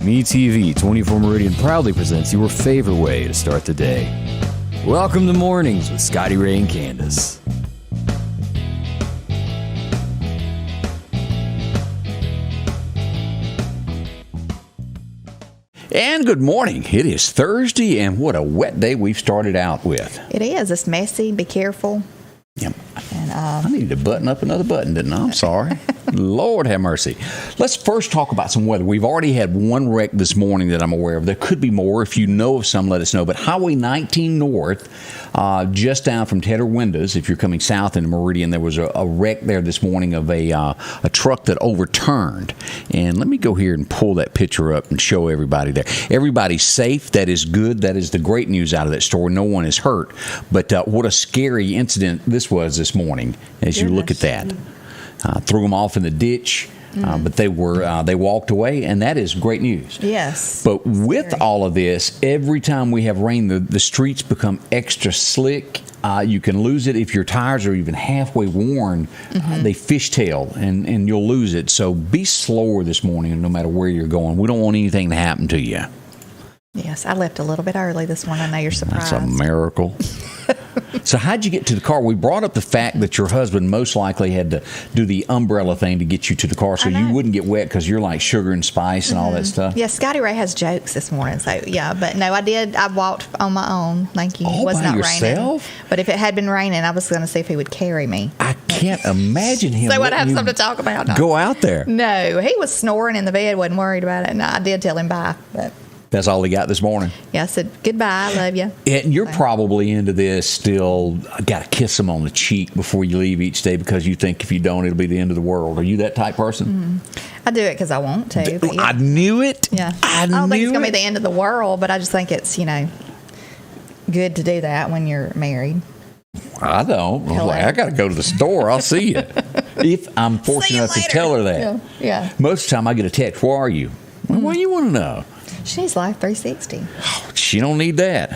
MeTV 24 Meridian proudly presents your favorite way to start the day. Welcome to Mornings with Scotty Ray and Candace. And good morning. It is Thursday, and what a wet day we've started out with. It is. It's messy. Be careful. Yep. And, I needed to button up another button, didn't I? I'm sorry. Lord have mercy. Let's first talk about some weather. We've already had one wreck this morning that I'm aware of. There could be more. If you know of some, let us know. But Highway 19 North, just down from Tedder Windows, if you're coming south into Meridian, there was a wreck there this morning of a truck that overturned. And let me go here and pull that picture up and show everybody there. Everybody's safe. That is good. That is the great news out of that story. No one is hurt. But what a scary incident this was this morning as you look at that. Threw them off in the ditch, but they walked away, and that is great news. Yes. But with all of this, every time we have rain, the streets become extra slick. You can lose it if your tires are even halfway worn. They fishtail, and you'll lose it. So be slower this morning, no matter where you're going. We don't want anything to happen to you. Yes, I left a little bit early this morning. I know you're surprised. That's a miracle. So how'd you get to the car? We brought up the fact that your husband most likely had to do the umbrella thing to get you to the car so you wouldn't get wet because you're like sugar and spice and all that stuff. Yeah, Scotty Ray has jokes this morning. So, yeah, but no, I did. I walked on my own. Thank you. All it was by not yourself? raining. But if it had been raining, I was going to see if he would carry me. I can't imagine him. So I'd have something to talk about. No. Go out there. No, he was snoring in the bed. Wasn't worried about it. And I did tell him bye. But that's all he got this morning. yeah, I said, goodbye, I love you. And you're probably into this still. Got to kiss him on the cheek before you leave each day because you think if you don't, it'll be the end of the world. Are you that type person? I do it because I want to. But yeah. I knew it. Yeah. I don't think it's going to be the end of the world, but I just think it's, good to do that when you're married. I don't. I'm like, I got to go to the store. I'll see you. If I'm fortunate enough to tell her that. Yeah. Most of the time I get a text, where are you? Well, what do you want to know? She needs Life 360. Oh, she don't need that.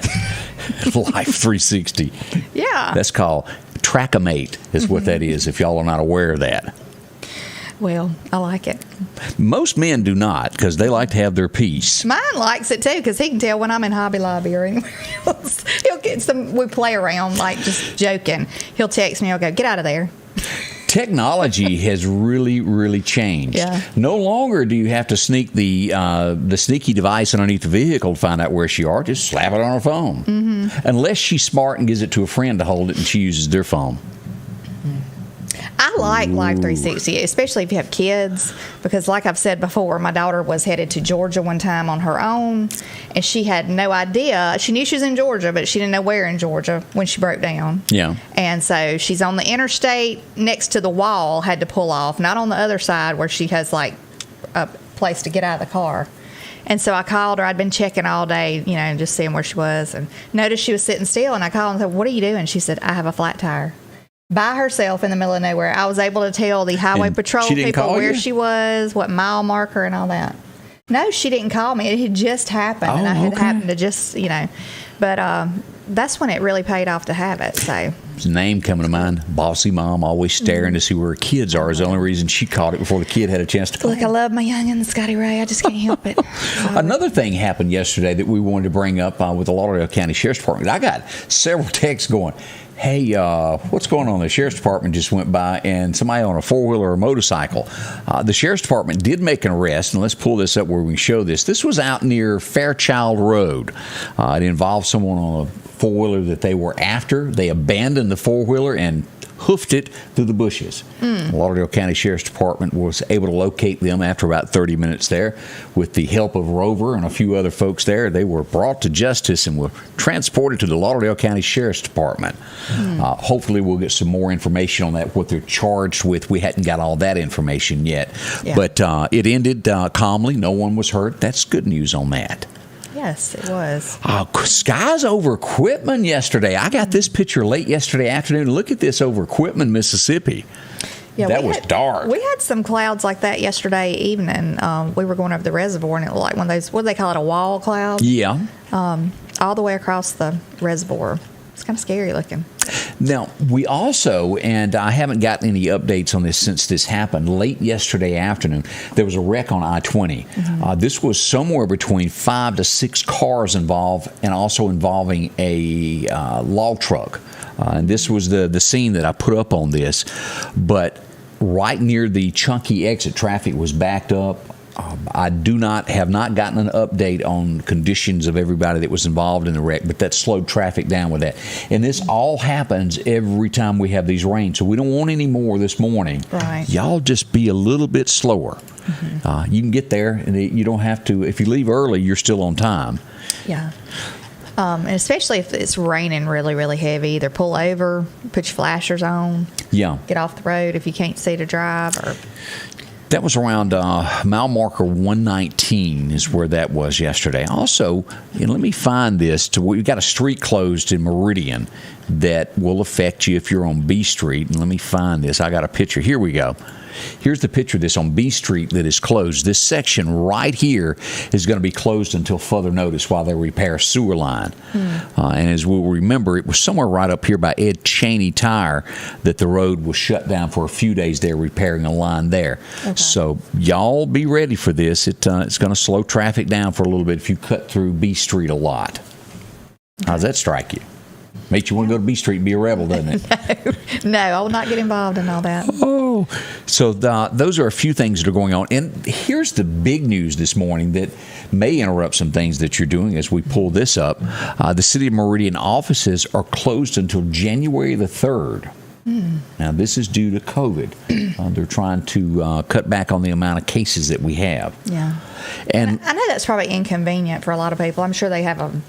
Life 360. Yeah. That's called Track-A-Mate is what that is, if y'all are not aware of that. Well, I like it. Most men do not because they like to have their peace. Mine likes it, too, because he can tell when I'm in Hobby Lobby or anywhere else. He'll get we play around, like just joking. He'll text me. I'll go, get out of there. Technology has really, really changed. Yeah. No longer do you have to sneak the sneaky device underneath the vehicle to find out where she are. Just slap it on her phone. Unless she's smart and gives it to a friend to hold it and she uses their phone. I like Life 360, especially if you have kids, because like I've said before, my daughter was headed to Georgia one time on her own, and she had no idea. She knew she was in Georgia, but she didn't know where in Georgia when she broke down. Yeah. And so she's on the interstate next to the wall, had to pull off, not on the other side where she has like a place to get out of the car. And so I called her. I'd been checking all day, just seeing where she was, and noticed she was sitting still. And I called and said, "What are you doing?" She said, "I have a flat tire." By herself in the middle of nowhere. I was able to tell the highway patrol people where she was, what mile marker, and all that. No, she didn't call me. It had just happened, and I had happened to just, But that's when it really paid off to have it. So His name coming to mind, Bossy Mom, always staring to see where her kids are is the only reason she caught it before the kid had a chance to call. Look, I love my youngin', Scotty Ray. I just can't help it. Another thing happened yesterday that we wanted to bring up with the Lauderdale County Sheriff's Department. I got several texts going, hey, what's going on? The Sheriff's Department just went by and somebody on a four-wheeler or a motorcycle. The Sheriff's Department did make an arrest, and let's pull this up where we can show this. This was out near Fairchild Road. It involved someone on a four-wheeler that they were after. They abandoned the four-wheeler and hoofed it through the bushes. The Lauderdale County Sheriff's Department was able to locate them after about 30 minutes there. With the help of Rover and a few other folks there, they were brought to justice and were transported to the Lauderdale County Sheriff's Department. Hopefully we'll get some more information on that, what they're charged with. We hadn't got all that information yet. Yeah. But it ended calmly. No one was hurt. That's good news on that. Yes, it was. Skies over Quitman yesterday. I got this picture late yesterday afternoon. Look at this over Quitman, Mississippi. Yeah, that was dark. We had some clouds like that yesterday evening. We were going over the reservoir, and it was like one of those, what do they call it, a wall cloud? Yeah. All the way across the reservoir. It's kind of scary looking. Now, we also, and I haven't gotten any updates on this since this happened, late yesterday afternoon, there was a wreck on I-20. This was somewhere between 5 to 6 cars involved, and also involving a log truck. And this was the scene that I put up on this. But right near the Chunky exit, traffic was backed up. I have not gotten an update on conditions of everybody that was involved in the wreck, but that slowed traffic down with that. And this all happens every time we have these rains, so we don't want any more this morning. Right. Y'all just be a little bit slower. You can get there, and you don't have to. If you leave early, you're still on time. Yeah. And especially if it's raining really, really heavy, either pull over, put your flashers on. Yeah. Get off the road if you can't see to drive. Or That was around mile marker 119 is where that was yesterday. Also, let me find this. We've got a street closed in Meridian that will affect you if you're on B Street. And let me find this. I got a picture. Here we go. Here's the picture of this on B Street that is closed. This section right here is going to be closed until further notice while they repair a sewer line. And as we'll remember, it was somewhere right up here by Ed Cheney Tire that the road was shut down for a few days. They're repairing a line there. Okay. So y'all be ready for this. It's going to slow traffic down for a little bit if you cut through B Street a lot. How does that strike you? Makes you want to go to B Street and be a rebel, doesn't it? No, I will not get involved in all that. Oh, so those are a few things that are going on. And here's the big news this morning that may interrupt some things that you're doing as we pull this up. The City of Meridian offices are closed until January the 3rd. Now, this is due to COVID. They're trying to cut back on the amount of cases that we have. Yeah. And I know that's probably inconvenient for a lot of people. I'm sure they have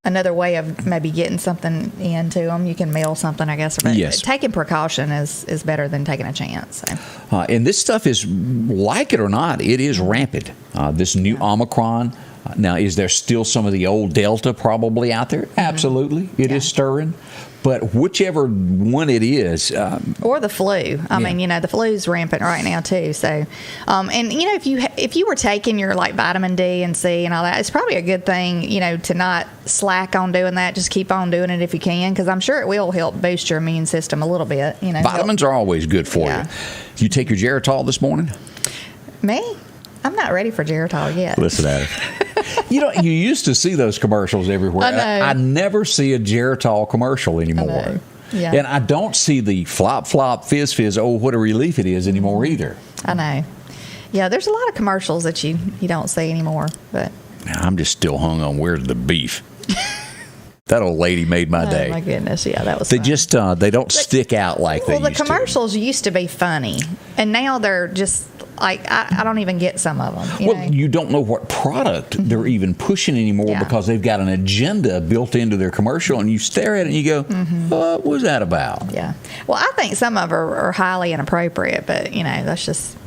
another way of maybe getting something into them. You can mail something, I guess. But yes. Taking precaution is better than taking a chance. So. And this stuff is, like it or not, it is rampant. This new Omicron. Now, is there still some of the old Delta probably out there? Absolutely. It is stirring. But whichever one it is. Or the flu. I mean, the flu's rampant right now, too. So, and, if you were taking your, vitamin D and C and all that, it's probably a good thing, to not slack on doing that. Just keep on doing it if you can, because I'm sure it will help boost your immune system a little bit. Vitamins are always good for you. You take your Geritol this morning? Me? I'm not ready for Geritol yet. Listen at it. You used to see those commercials everywhere. I know. I never see a Geritol commercial anymore. I know. Yeah. And I don't see the flop, flop, fizz, fizz, oh, what a relief it is anymore either. I know. Yeah, there's a lot of commercials that you don't see anymore. But I'm just still hung on where's the beef. That old lady made my day. Oh, my goodness. Yeah, that was They fun. just, they don't stick out like they used to. Well, the commercials used to be funny, and now they're just, I don't even get some of them. You don't know what product they're even pushing anymore because they've got an agenda built into their commercial, and you stare at it and you go, what was that about? Yeah. Well, I think some of them are highly inappropriate, but, that's just...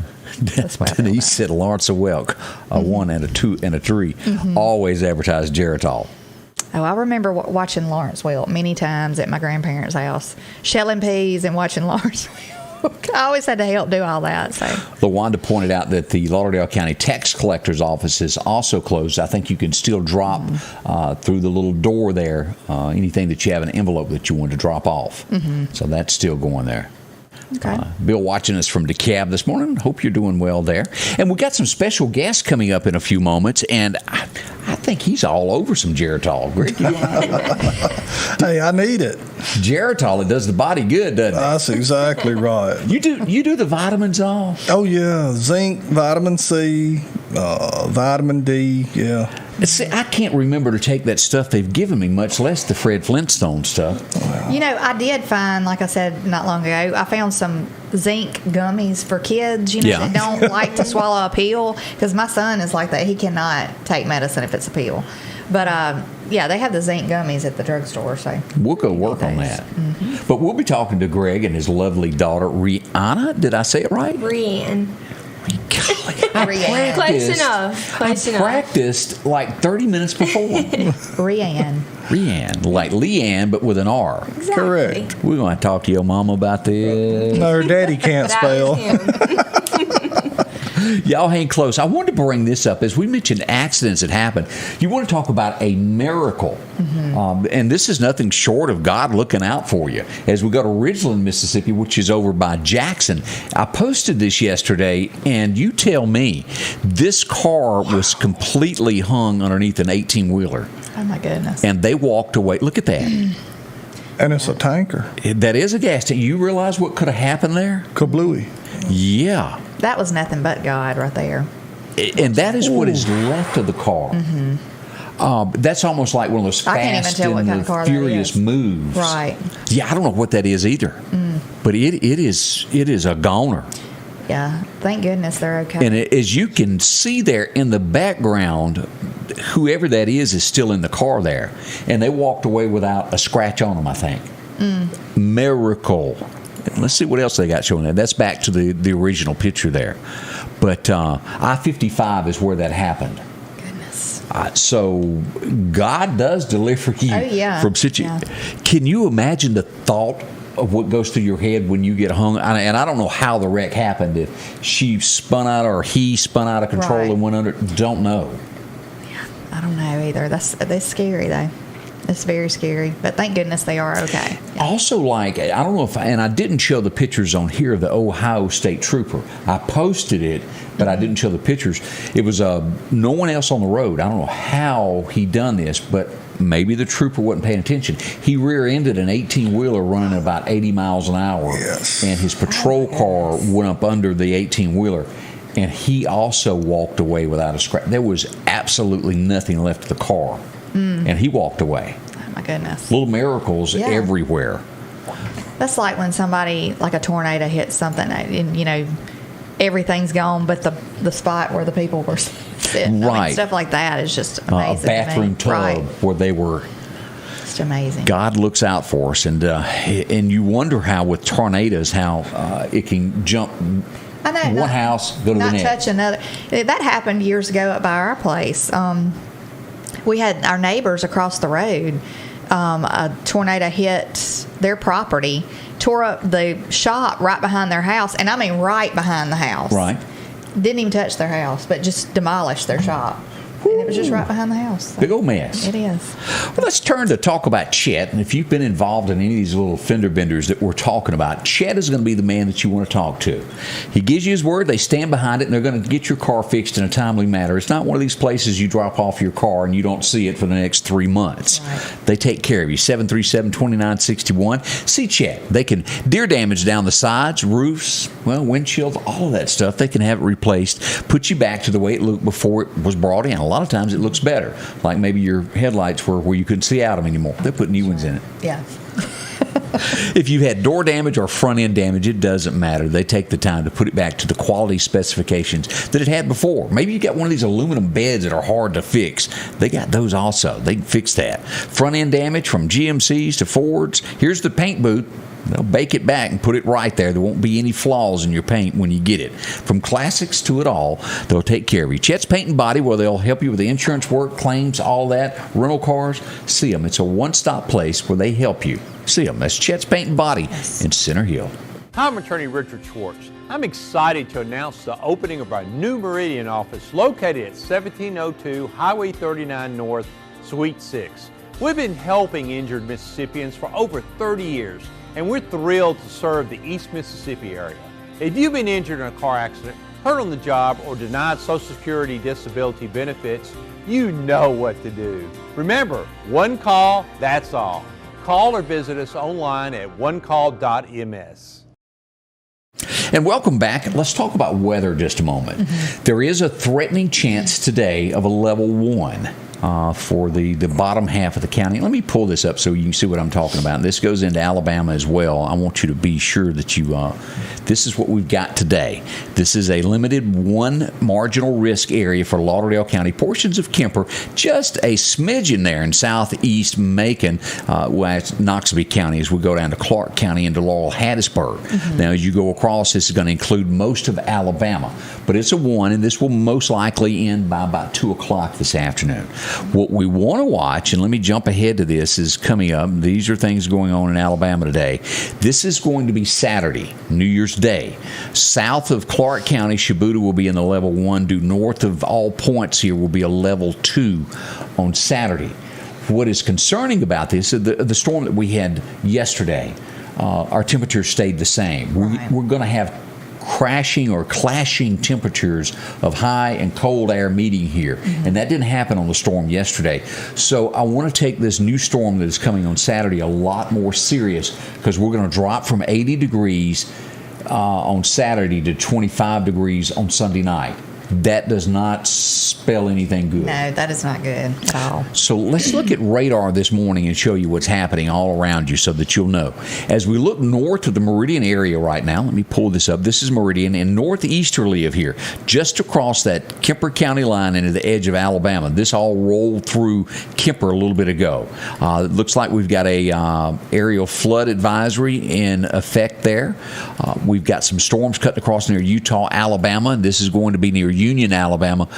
Denise said Lawrence of Welk, a 1 and a 2 and a 3, always advertised Geritol. Oh, I remember watching Lawrence Welk many times at my grandparents' house, shelling peas and watching Lawrence Welk. I always had to help do all that. So, LaWanda pointed out that the Lauderdale County tax collector's office is also closed. I think you can still drop through the little door there anything that you have an envelope that you want to drop off. So that's still going there. Okay. Bill watching us from DeKalb this morning. Hope you're doing well there. And we got some special guests coming up in a few moments, and I think he's all over some Geritol. Greg, you Hey, I need it. Geritol, it does the body good, doesn't it? That's exactly right. You do the vitamins all? Oh, yeah. Zinc, vitamin C, vitamin D, yeah. See, I can't remember to take that stuff they've given me, much less the Fred Flintstone stuff. I did find, like I said not long ago, I found some zinc gummies for kids, that don't like to swallow a pill, because my son is like that. He cannot take medicine if it's a pill. But, they have the zinc gummies at the drugstore. So we'll go work on that. But we'll be talking to Greg and his lovely daughter, Rihanna. Did I say it right? Rianne. Close enough. Practiced like 30 minutes before. Rianne, like Leanne, but with an R. Exactly. Correct. We're going to talk to your mama about this. No, her daddy can't spell. Y'all hang close. I wanted to bring this up. As we mentioned accidents that happen, you want to talk about a miracle. And this is nothing short of God looking out for you. As we go to Ridgeland, Mississippi, which is over by Jackson, I posted this yesterday, and you tell me, this car was completely hung underneath an 18-wheeler. Oh, my goodness. And they walked away. Look at that. And it's a tanker. That is a gas tank. You realize what could have happened there? Kablooey. Yeah. That was nothing but God right there. And that is what is left of the car. That's almost like one of those I can't even fast tell what kind and of car that furious is. moves. Right. Yeah, I don't know what that is either. But it is a goner. Yeah. Thank goodness they're okay. And as you can see there in the background, whoever that is still in the car there. And they walked away without a scratch on them, I think. Miracle. Let's see what else they got showing there. That's back to the original picture there. But I-55 is where that happened. Goodness. So God does deliver you from situations. Yeah. Can you imagine the thought of what goes through your head when you get hung? And I don't know how the wreck happened. If she spun out or he spun out of control and went under. Don't know. Yeah, I don't know either. That's scary though. It's very scary, but thank goodness they are okay. Yeah. Also, like, I don't know if, and I didn't show the pictures on here of the Ohio State Trooper. I posted it, but I didn't show the pictures. It was no one else on the road. I don't know how he done this, but maybe the trooper wasn't paying attention. He rear-ended an 18-wheeler running about 80 miles an hour, and his patrol car went up under the 18-wheeler, and he also walked away without a scratch. There was absolutely nothing left of the car. And he walked away. Oh, my goodness. Little miracles everywhere. That's like when somebody, like a tornado hits something and, you know, everything's gone but the spot where the people were sitting. Right. I mean, stuff like that is just amazing. A bathroom to me. tub where they were. It's amazing. God looks out for us. And you wonder how with tornadoes, how it can jump I know, one house, go to the next. Not touch another. That happened years ago by our place. We had our neighbors across the road. A tornado hit their property, tore up the shop right behind their house, and I mean right behind the house. Right. Didn't even touch their house, but just demolished their shop. And it was just right behind the house. So Big old mess. it is. Well, let's turn to talk about Chet. And if you've been involved in any of these little fender benders that we're talking about, Chet is going to be the man that you want to talk to. He gives you his word. They stand behind it, and they're going to get your car fixed in a timely manner. It's not one of these places you drop off your car and you don't see it for the next 3 months. Right. They take care of you. 737-2961. See Chet. They can deer damage down the sides, roofs, well, windshields, all of that stuff. They can have it replaced, put you back to the way it looked before it was brought in. A lot of times it looks better, like maybe your headlights were where you couldn't see out them anymore. They put new ones in it. Yeah. If you had door damage or front end damage, it doesn't matter. They take the time to put it back to the quality specifications that it had before. Maybe you got one of these aluminum beds that are hard to fix. They got those also. They can fix that. Front end damage from GMCs to Fords. Here's the paint booth. They'll bake it back and put it right there. There won't be any flaws in your paint when you get it. From classics to it all, they'll take care of you. Chet's Paint and Body, where they'll help you with the insurance work, claims, all that, rental cars. See them. It's a one-stop place where they help you. See them. That's Chet's Paint and Body in Center Hill. Hi, I'm attorney Richard Schwartz. I'm excited to announce the opening of our new Meridian office located at 1702 Highway 39 North, Suite 6. We've been helping injured Mississippians for over 30 years, and we're thrilled to serve the East Mississippi area. If you've been injured in a car accident, hurt on the job, or denied Social Security disability benefits, you know what to do. Remember, one call, that's all. Call or visit us online at onecall.ms. And welcome back. Let's talk about weather just a moment. There is a threatening chance today of a level 1 for the bottom half of the county. Let me pull this up so you can see what I'm talking about. This goes into Alabama as well. I want you to be sure that you, this is what we've got today. This is a limited 1 marginal risk area for Lauderdale County, portions of Kemper, just a smidgen there in southeast Macon, Knoxville County, as we go down to Clark County into Laurel Hattiesburg. Now, as you go across, this is going to include most of Alabama. but it's a 1, and this will most likely end by about 2 o'clock this afternoon. What we want to watch, and let me jump ahead to this, is coming up. These are things going on in Alabama today. This is going to be Saturday, New Year's Day. South of Clark County, Shibuda will be in the level 1. Due north of all points here will be a level 2 on Saturday. What is concerning about this is the storm that we had yesterday. Our temperatures stayed the same. We're going to have crashing or clashing temperatures of high and cold air meeting here, and that didn't happen on the storm yesterday. So I want to take this new storm that is coming on Saturday a lot more serious, because we're going to drop from 80 degrees on Saturday to 25 degrees on Sunday night. That does not spell anything good. No, that is not good at all. So let's look at radar this morning and show you what's happening all around you so that you'll know. As we look north of the Meridian area right now, let me pull this up. This is Meridian, and northeasterly of here, just across that Kemper County line into the edge of Alabama. This all rolled through Kemper a little bit ago. It looks like we've got a aerial flood advisory in effect there. We've got some storms cutting across near Utah, Alabama. This is going to be near Union, Alabama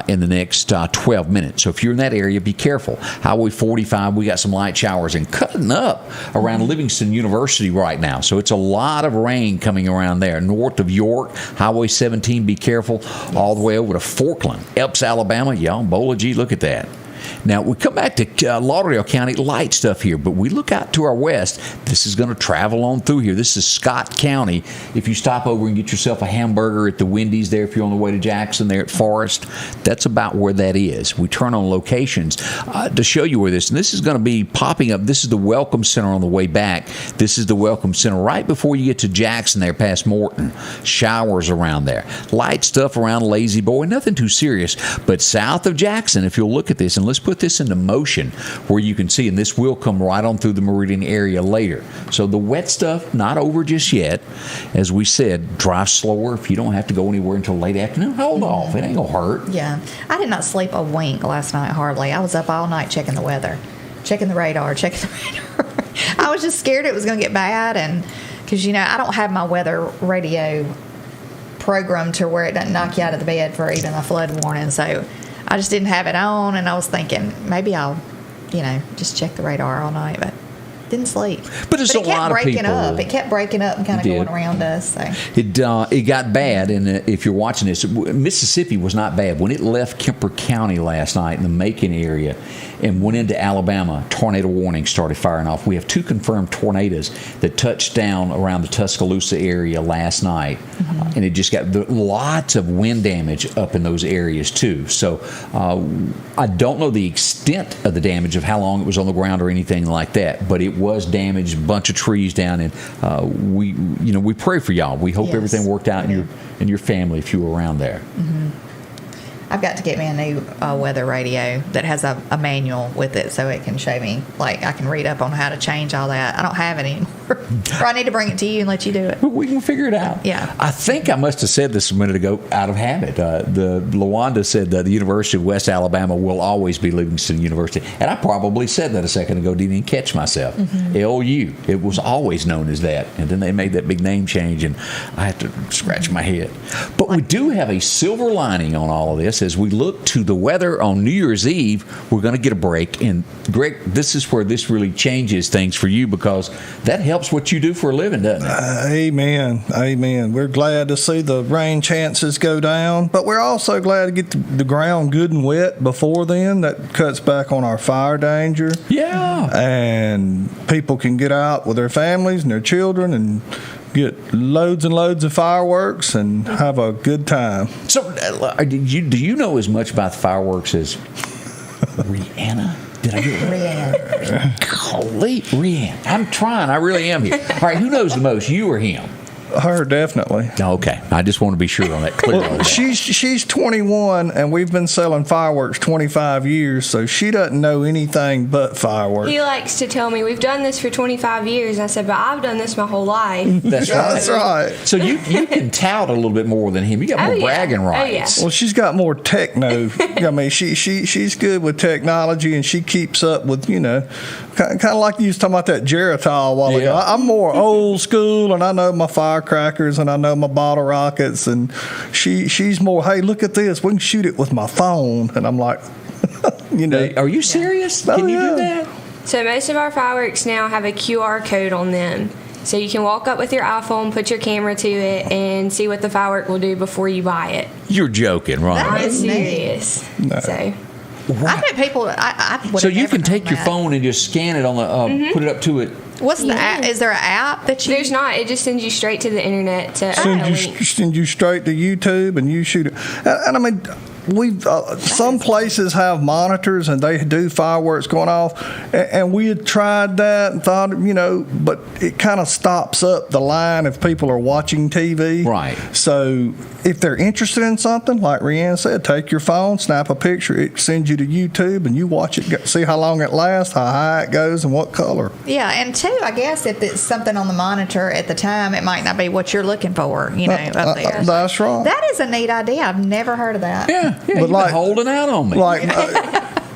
in the next 12 minutes. So if you're in that area, be careful. Highway 45, we got some light showers and cutting up around Livingston University right now. So it's a lot of rain coming around there. North of York, Highway 17, be careful. All the way over to Forkland, Epps, Alabama. Y'all, Bola G, look at that. Now, we come back to Lauderdale County, light stuff here, but we look out to our west. This is going to travel on through here. This is Scott County. If you stop over and get yourself a hamburger at the Wendy's there, if you're on the way to Jackson there at Forest, that's about where that is. We turn on locations to show you where this, and this is going to be popping up. This is the Welcome Center on the way back. This is the Welcome Center right before you get to Jackson there past Morton. Showers around there. Light stuff around Lazy Boy, nothing too serious, but south of Jackson, if you'll look at this, and let's put this into motion where you can see, and this will come right on through the Meridian area later. So the wet stuff, not over just yet. As we said, drive slower. If you don't have to go anywhere until late afternoon, hold off. It ain't going to hurt. Yeah. I did not sleep a wink last night, hardly. I was up all night checking the weather, checking the radar. I was just scared it was going to get bad, and because, I don't have my weather radio programmed to where it doesn't knock you out of the bed for even a flood warning. So I just didn't have it on, and I was thinking maybe I'll, just check the radar all night, but didn't sleep. But it's a lot of people. It kept breaking up and kind of going around us. So. It got bad, and if you're watching this, Mississippi was not bad. When it left Kemper County last night in the Macon area and went into Alabama, tornado warning started firing off. We have 2 confirmed tornadoes that touched down around the Tuscaloosa area last night, and it just got lots of wind damage up in those areas too. So I don't know the extent of the damage of how long it was on the ground or anything like that, but it was damaged, a bunch of trees down, and we pray for y'all. We hope everything worked out in your family if you were around there. I've got to get me a new weather radio that has a manual with it, so it can show me, like, I can read up on how to change all that. I don't have it anymore. Or I need to bring it to you and let you do it. We can figure it out. Yeah. I think I must have said this a minute ago out of habit. The LaWanda said that the University of West Alabama will always be Livingston University. And I probably said that a second ago, didn't even catch myself. LU. It was always known as that. And then they made that big name change, and I had to scratch my head. But we do have a silver lining on all of this. As we look to the weather on New Year's Eve, we're going to get a break. And Greg, this is where this really changes things for you, because that helps what you do for a living, doesn't it? Amen. We're glad to see the rain chances go down, but we're also glad to get the ground good and wet before then. That cuts back on our fire danger. Yeah. And people can get out with their families and their children and get loads and loads of fireworks and have a good time. So, do you know as much about the fireworks as Rihanna? Did I get it? Rihanna. Holy Rihanna. I'm trying. I really am here. All right, who knows the most, you or him? Her, definitely. Okay. I just want to be sure on that. Clear on that. She's 21, and we've been selling fireworks 25 years, so she doesn't know anything but fireworks. He likes to tell me, we've done this for 25 years. And I said, but I've done this my whole life. That's right. That's right. So you can tout a little bit more than him. You got more bragging rights. Oh, yeah. Well, she's got more techno. I mean, she's good with technology, and she keeps up with, kind of like you was talking about that Geritol a while ago. I'm more old school, and I know my fire firecrackers, and I know my bottle rockets, and she's more, hey, look at this, we can shoot it with my phone, and I'm like, you know. Are you serious? Oh, Can you yeah. do that? So most of our fireworks now have a QR code on them. So you can walk up with your iPhone, put your camera to it, and see what the firework will do before you buy it. You're joking, right? That I'm is neat. serious. No. So I bet people. I would So have you never can take known your that. phone and just scan it on the, put it up to it. What's the app? Is there an app that you? there's not. It just sends you straight to the internet to a link. Send you straight to YouTube, and you shoot it. And I mean, we've some places have monitors, and they do fireworks going off, and we had tried that and thought, you know, but it kind of stops up the line if people are watching TV. Right. So if they're interested in something, like Rianne said, take your phone, snap a picture, it sends you to YouTube, and you watch it, see how long it lasts, how high it goes, and what color. Yeah, and two, I guess if it's something on the monitor at the time, it might not be what you're looking for. You know, up there. That's right. That is a neat idea. I've never heard of that. Yeah, But you've like- been holding out on me. Like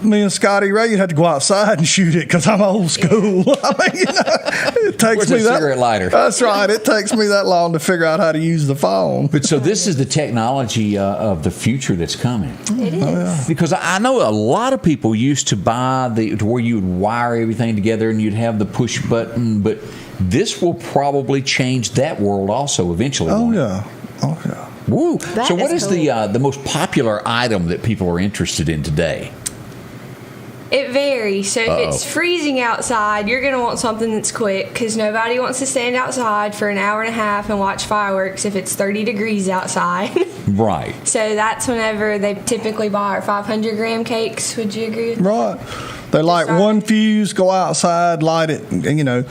me and Scotty Ray, you'd have to go outside and shoot it because I'm old school. I mean, you know, it takes Where's me the that cigarette lighter? That's right. It takes me that long to figure out how to use the phone. But so this is the technology of the future that's coming. It is. Because I know a lot of people used to buy to where you would wire everything together and you'd have the push button, but this will probably change that world also eventually. Oh won't it? yeah. Oh yeah. Woo. That So what is is cool. the most popular item that people are interested in today? It varies. So if Uh-oh. it's freezing outside, you're going to want something that's quick because nobody wants to stand outside for an hour and a half and watch fireworks if it's 30 degrees outside. Right. So that's whenever they typically buy our 500-gram cakes. Would you agree with that? Right. They light Sorry. one fuse, go outside, light it, and you know,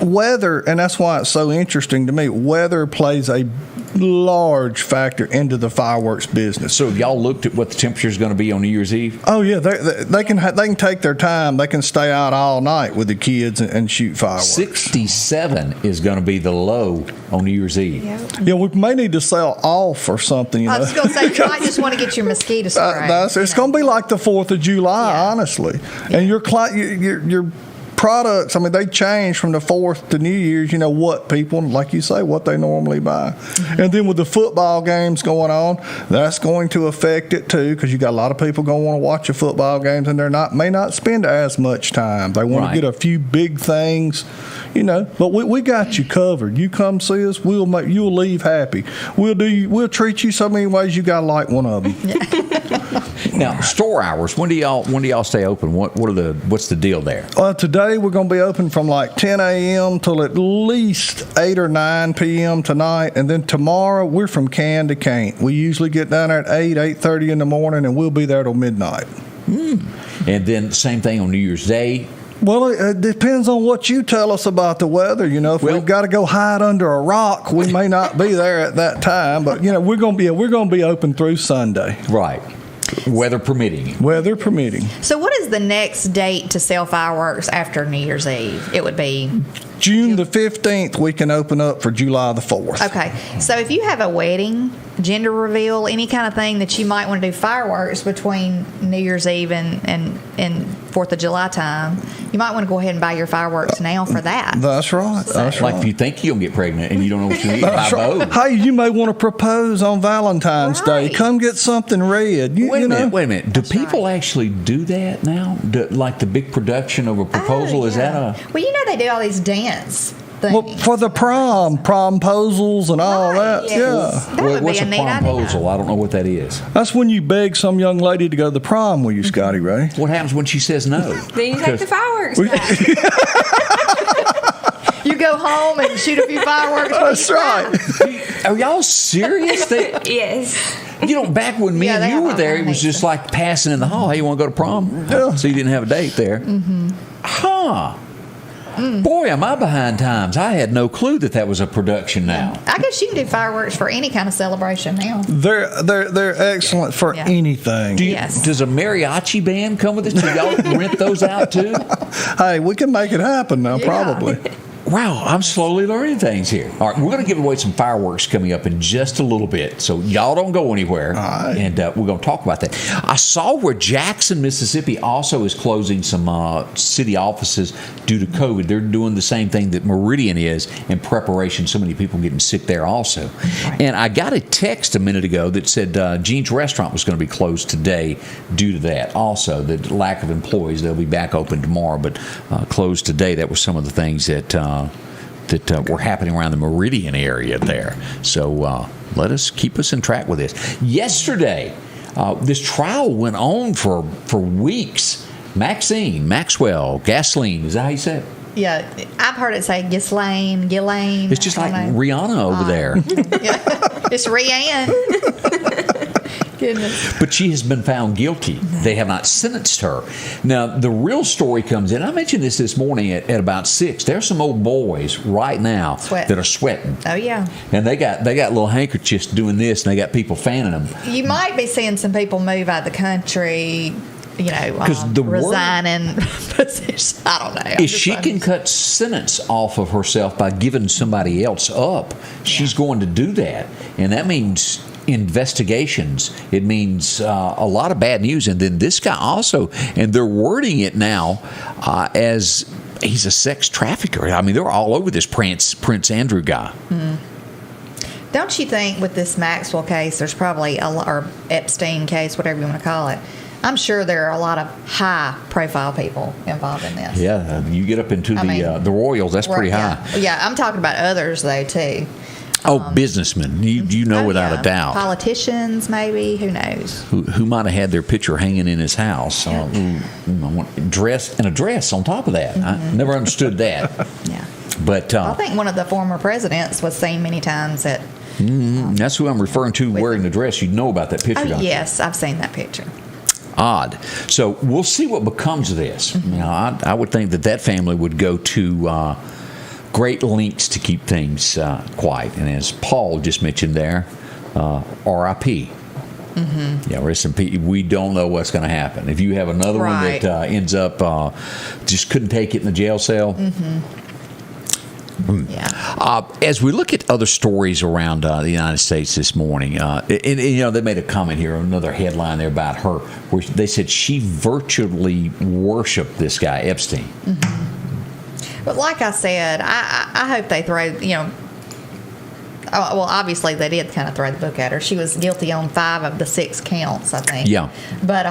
weather, and that's why it's so interesting to me. Weather plays a large factor into the fireworks business. So have y'all looked at what the temperature is going to be on New Year's Eve? Oh yeah, they can take their time. They can stay out all night with the kids and shoot fireworks. 67 is going to be the low on New Year's Eve. Yeah, we may need to sell off or something. You I know, was going to say, you might just want to get your mosquito spray. it's going to be like the 4th of July, Yeah. honestly. And your products, I mean, they change from the 4th to New Year's. You know what people, like you say, what they normally buy. Mm-hmm. And then with the football games going on, that's going to affect it too, because you got a lot of people going to want to watch your football games, and may not spend as much time. They want Right. to get a few big things, you know. But we got you covered. You come see us, you'll leave happy. We'll treat you so many ways. You got to like one of them. Now, store hours. When do y'all stay open? What's the deal there? Today we're going to be open from like 10 a.m. till at least 8 or 9 p.m. tonight, and then tomorrow we're from can to can't. We usually get down there at 8:30 in the morning, and we'll be there till midnight. And then same thing on New Year's Day. Well, it depends on what you tell us about the weather. You know, if Well- we've got to go hide under a rock, we may not be there at that time. But you know, we're going to be open through Sunday, Right. Weather permitting. weather permitting. So what is the next date to sell fireworks after New Year's Eve? It would be... June the 15th, we can open up for July the 4th. Okay, so if you have a wedding, gender reveal, any kind of thing that you might want to do fireworks between New Year's Eve and 4th of July time, you might want to go ahead and buy your fireworks now for that. That's right. That's Like right. if you think you'll get pregnant and you don't know what you need, buy That's right. both. Hey, you may want to propose on Valentine's Day. Right. Come get something red. Wait a minute. Do That's people right. actually do that now? Like the big production of a proposal? Oh, Is that yeah. a... Well, you know they do all these dance things. Well, for the promposals and all Right, that. yes. Yeah. That would what's be a a neat idea. promposal? I don't know what that is. That's when you beg some young lady to go to the prom with you, Scotty Ray. What happens when she says no? Then you take the fireworks back. You go home and shoot a few fireworks. That's right. Are y'all serious? Yes. You know, back when me Yeah, they and you have were all there, it kinds was of just like passing in the hall. Hey, you want to go to prom? Yeah. So you didn't have a date there. Mm-hmm. Huh. Boy, am I behind times. I had no clue that was a production now. I guess you can do fireworks for any kind of celebration now. They're excellent for Yeah. anything. Yes. Does a mariachi band come with us? Do y'all rent those out too? Hey, we can make it happen now, Yeah. probably. Wow, I'm slowly learning things here. All right, we're going to give away some fireworks coming up in just a little bit, so y'all don't go anywhere, and we're going to talk about that. I saw where Jackson, Mississippi also is closing some city offices due to COVID. They're doing the same thing that Meridian is in preparation. So many people getting sick there also. And I got a text a minute ago that said Gene's Restaurant was going to be closed today due to that. Also, the lack of employees. They'll be back open tomorrow, but closed today. That was some of the things that were happening around the Meridian area there. So keep us in track with this. Yesterday, this trial went on for weeks. Maxwell, Ghislaine, is that how you say it? Yeah, I've heard it say Ghislaine. It's just like Rihanna over there. Yeah, it's Rianne. Goodness. But she has been found guilty. They have not sentenced her. Now, the real story comes in. I mentioned this morning at about 6. There's some old boys right now that are sweating. Oh, yeah. And they got little handkerchiefs doing this, and they got people fanning them. You might be seeing some people move out of the country, resigning positions. I don't know. If she can cut sentence off of herself by giving somebody else up, she's going to do that. And that means investigations. It means a lot of bad news. And then this guy also, and they're wording it now as he's a sex trafficker. I mean, they're all over this Prince Andrew guy. Mm. Don't you think with this Maxwell case, there's probably or Epstein case, whatever you want to call it, I'm sure there are a lot of high-profile people involved in this. Yeah, you get up into the Royals, that's pretty high. Yeah, I'm talking about others, though, too. Businessmen, you know without a doubt. Politicians, maybe, who knows? Who might have had their picture hanging in his house. Dressed in a dress on top of that. Mm-hmm. I never understood that. Yeah. But I think one of the former presidents was seen many times at... that's who I'm referring to wearing the dress. You know about that picture, don't you? Yes, I've seen that picture. Odd. So we'll see what becomes of this. Mm-hmm. I would think that family would go to great lengths to keep things quiet. And as Paul just mentioned there, R.I.P. Mm-hmm. Yeah, rest in peace. We don't know what's going to happen. If you have another one that ends up just couldn't take it in the jail cell. Mm-hmm. Yeah. As we look at other stories around the United States this morning, and they made a comment here, another headline there about her, where they said she virtually worshipped this guy Epstein. Mm-hmm. But like I said, I hope they throw, well, obviously they did kind of throw the book at her. She was guilty on 5 of the 6 counts, I think. Yeah. But,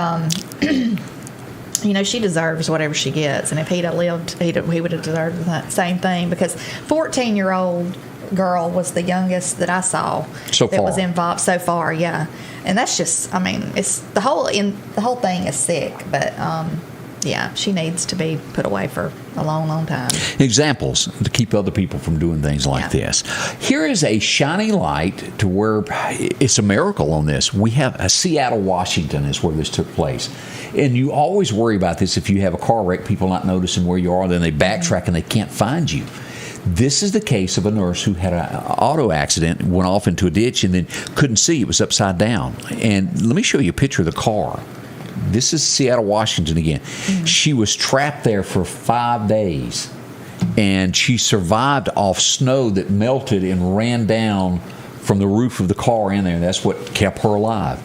she deserves whatever she gets. And if he'd have lived, he would have deserved that same thing. Because 14-year-old girl was the youngest that I saw that was involved so far, yeah. And that's just, it's the whole thing is sick. But, she needs to be put away for a long, long time. Examples to keep other people from doing things like this. Here is a shining light to where it's a miracle on this. We have Seattle, Washington is where this took place. And you always worry about this if you have a car wreck, people not noticing where you are, then they backtrack and they can't find you. This is the case of a nurse who had an auto accident, went off into a ditch, and then couldn't see. It was upside down. And let me show you a picture of the car. This is Seattle, Washington again. Mm-hmm. She was trapped there for 5 days, and she survived off snow that melted and ran down from the roof of the car in there. That's what kept her alive.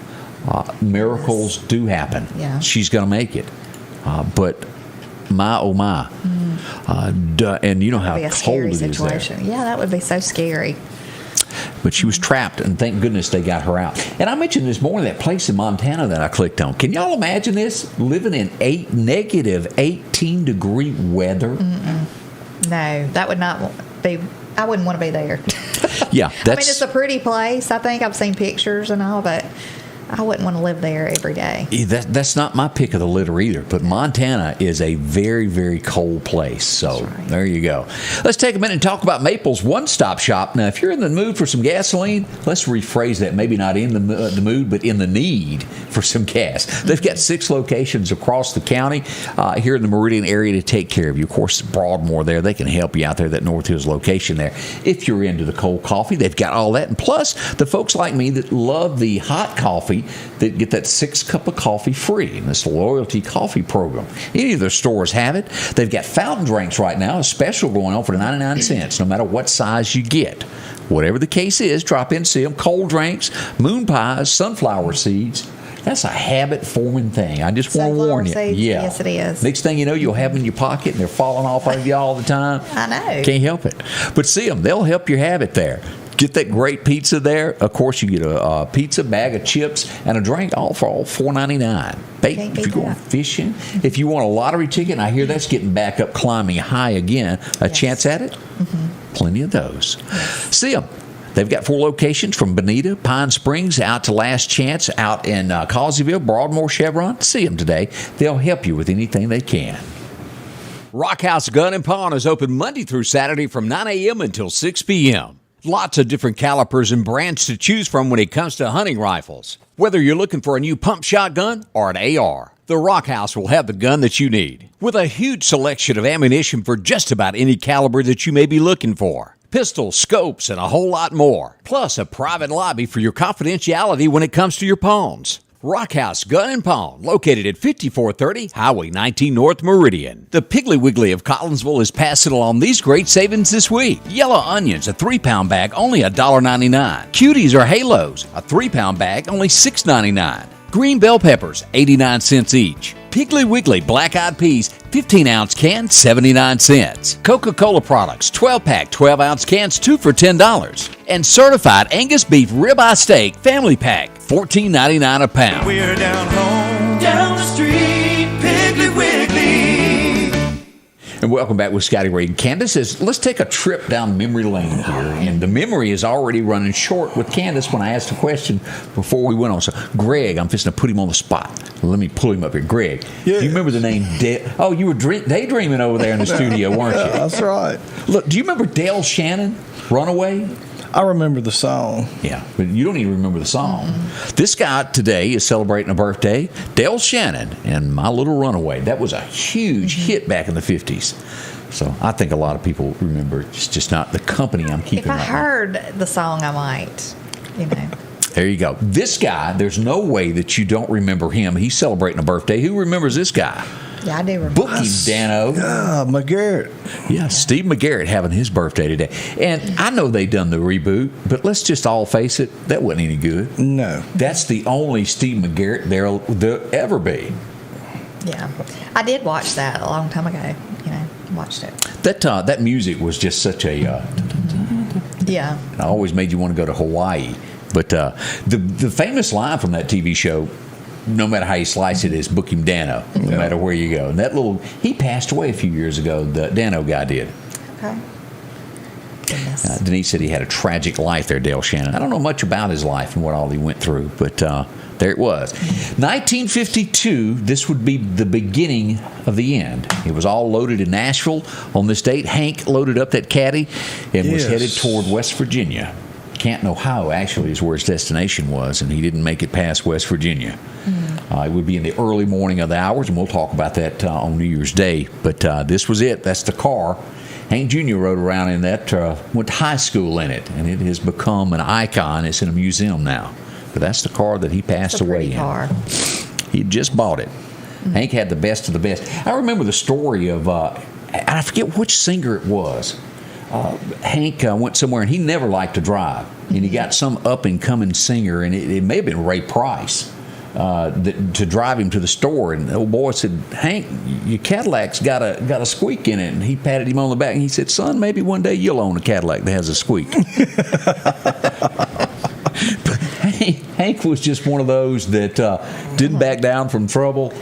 Miracles do happen. Yeah. She's going to make it. But my, oh my. Mm-hmm. And you know how cold it is there. Yeah, that would be so scary. But she was trapped, and thank goodness they got her out. And I mentioned this morning that place in Montana that I clicked on. Can y'all imagine this? Living in negative 18-degree weather? Mm-mm. No, that would not be. I wouldn't want to be there. Yeah, it's a pretty place. I think I've seen pictures and all, but I wouldn't want to live there every day. That's not my pick of the litter either, but Montana is a very, very cold place. So There you go. Let's take a minute and talk about Maple's one-stop shop. Now, if you're in the mood for some gasoline, let's rephrase that. Maybe not in the mood, but in the need for some gas. They've got 6 locations across the county here in the Meridian area to take care of you. Of course, Broadmoor there, they can help you out there, that North Hills location there. If you're into the cold coffee, they've got all that. And plus, the folks like me that love the hot coffee, me that get that 6 cup of coffee free in this loyalty coffee program. Any of their stores have it. They've got fountain drinks right now, a special going on for 99 cents, no matter what size you get. Whatever the case is, drop in, see them. Cold drinks, moon pies, sunflower seeds. That's a habit-forming thing. I just want to warn you. Seeds, yeah. yes, it is. Next thing you know, you'll have them in your pocket, and they're falling off of you all the time. I know. Can't help it. But see them. They'll help your habit there. Get that great pizza there. Of course, you get a pizza, bag of chips, and a drink, all for all $4.99. If you're going fishing, if you want a lottery ticket, and I hear that's getting back up, climbing high again, a chance at it? Mm-hmm. Plenty of those. Yes. See them. They've got 4 locations from Bonita, Pine Springs, out to Last Chance, out in Causeyville, Broadmoor, Chevron. See them today. They'll help you with anything they can. Rock House Gun and Pawn is open Monday through Saturday from 9 a.m. until 6 p.m. Lots of different calibers and brands to choose from when it comes to hunting rifles. Whether you're looking for a new pump shotgun or an AR, the Rock House will have the gun that you need, with a huge selection of ammunition for just about any caliber that you may be looking for. Pistols, scopes, and a whole lot more. Plus a private lobby for your confidentiality when it comes to your pawns. Rock House Gun and Pawn, located at 5430 Highway 19 North Meridian. The Piggly Wiggly of Collinsville is passing along these great savings this week. Yellow onions, a 3-pound bag, only $1.99. Cuties or halos, a 3-pound bag, only $6.99. Green bell peppers, 89 cents each. Piggly Wiggly black-eyed peas, 15-ounce can, 79 cents. Coca-Cola products, 12-pack, 12-ounce cans, 2 for $10. And certified Angus beef ribeye steak, family pack, $14.99 a pound. We're down home, down the street, Piggly Wiggly. And welcome back with Scotty Ray and Candace. Let's take a trip down memory lane here. And the memory is already running short with Candace when I asked a question before we went on. So, Greg, I'm fixing to put him on the spot. Let me pull him up here. Greg, do you remember the name Oh, you were daydreaming over there in the studio, weren't you? That's right. Look, do you remember Dale Shannon, Runaway? I remember the song. Yeah, but you don't even remember the song. Mm-hmm. This guy today is celebrating a birthday, Dale Shannon, and My Little Runaway. That was a huge hit back in the 50s. So I think a lot of people remember. It's just not the company I'm keeping. If I heard the song, I might, There you go. This guy, there's no way that you don't remember him. He's celebrating a birthday. Who remembers this guy? Yeah, I do remember. Bookie Dano. Yeah, McGarrett. Yeah, Steve McGarrett having his birthday today. And I know they done the reboot, but let's just all face it, that wasn't any good. No. That's the only Steve McGarrett there'll ever be. Yeah. I did watch that a long time ago. Watched it. That music was just such a... yeah. It always made you want to go to Hawaii. But the famous line from that TV show, no matter how you slice it, is book him Dano, no matter where you go. And he passed away a few years ago, the Dano guy did. Okay. Denise said he had a tragic life there, Dale Shannon. I don't know much about his life and what all he went through, but there it was. 1952, this would be the beginning of the end. It was all loaded in Nashville on this date. Hank loaded up that caddy and was headed toward West Virginia. Canton, Ohio, actually, is where his destination was, and he didn't make it past West Virginia. It would be in the early morning of the hours, and we'll talk about that on New Year's Day. But this was it. That's the car. Hank Jr. rode around in that, went to high school in it, and it has become an icon. It's in a museum now. But that's the car that he passed away in. Car. He just bought it. Hank had the best of the best. I remember the story of, I forget which singer it was. Hank went somewhere, and he never liked to drive. And he got some up-and-coming singer, and it may have been Ray Price, to drive him to the store. And the old boy said, "Hank, your Cadillac's got a squeak in it." And he patted him on the back, and he said, "Son, maybe one day you'll own a Cadillac that has a squeak." But Hank was just one of those that didn't back down from trouble,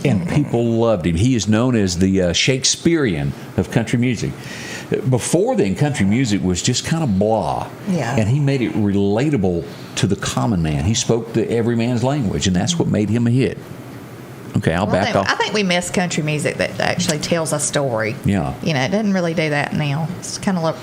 and people loved him. He is known as the Shakespearean of country music. Before then, country music was just kind of blah. Yeah. And he made it relatable to the common man. He spoke the every man's language, and that's what made him a hit. Okay, I'll back off. I think we miss country music that actually tells a story. Yeah. It doesn't really do that now. It's kind of like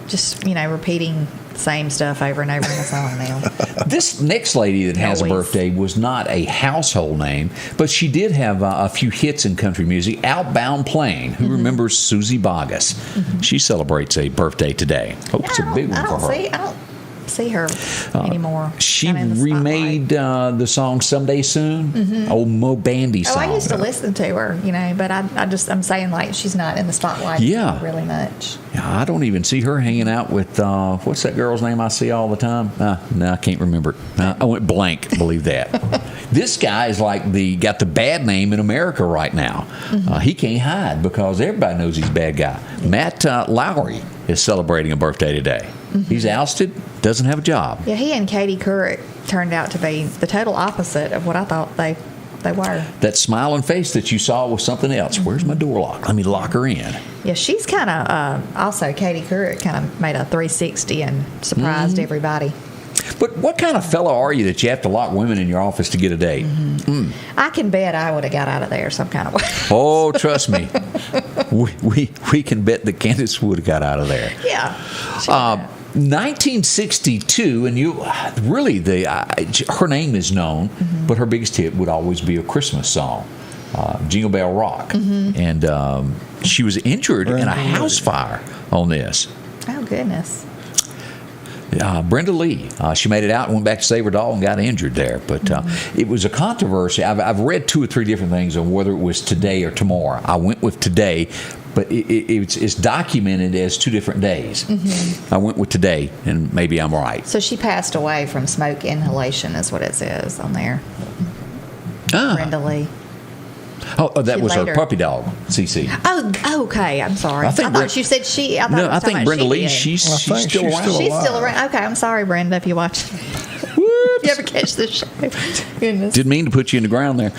just, repeating the same stuff over and over in a song now. This next lady that has a birthday was not a household name, but she did have a few hits in country music. Outbound Plain. Who remembers Susie Boggess? She celebrates a birthday today. Hope it's a big one for her. see her anymore. She Kinda in the remade the song "Someday Soon." Old Mo Bandy spotlight. song. I used to listen to her, but I'm saying like she's not in the spotlight really much. I don't even see her hanging out with what's that girl's name I see all the time? No, I can't remember it. I went blank. Believe that. This guy is like got the bad name in America right now. He can't hide because everybody knows he's a bad guy. Matt Lowry is celebrating a birthday today. He's ousted, doesn't have a job. Yeah, he and Katie Couric turned out to be the total opposite of what I thought they were. That smiling face that you saw was something else. Where's my door lock? Let me lock her in. Yeah, she's kind of also Katie Couric kind of made a 360 and surprised everybody. But what kind of fellow are you that you have to lock women in your office to get a date? I can bet I would have got out of there some kind of way. Oh, trust me. we can bet that Candace would have got out of there. Yeah. 1962, and her name is known, but her biggest hit would always be a Christmas song, Jingle Bell Rock. And she was injured in a house fire on this. Oh, goodness. Brenda Lee, she made it out and went back to save her doll and got injured there. But it was a controversy. I've read 2 or 3 different things on whether it was today or tomorrow. I went with today, but it's documented as 2 different days. I went with today, and maybe I'm right. So she passed away from smoke inhalation is what it says on there. Brenda Lee. Oh, that was her puppy dog, CC. Oh, okay. I'm sorry. I thought you said she. I think Brenda Lee, she's still around. She's still around. Okay, I'm sorry, Brenda, if you watch. If you ever catch this show. Goodness. Didn't mean to put you in the ground there.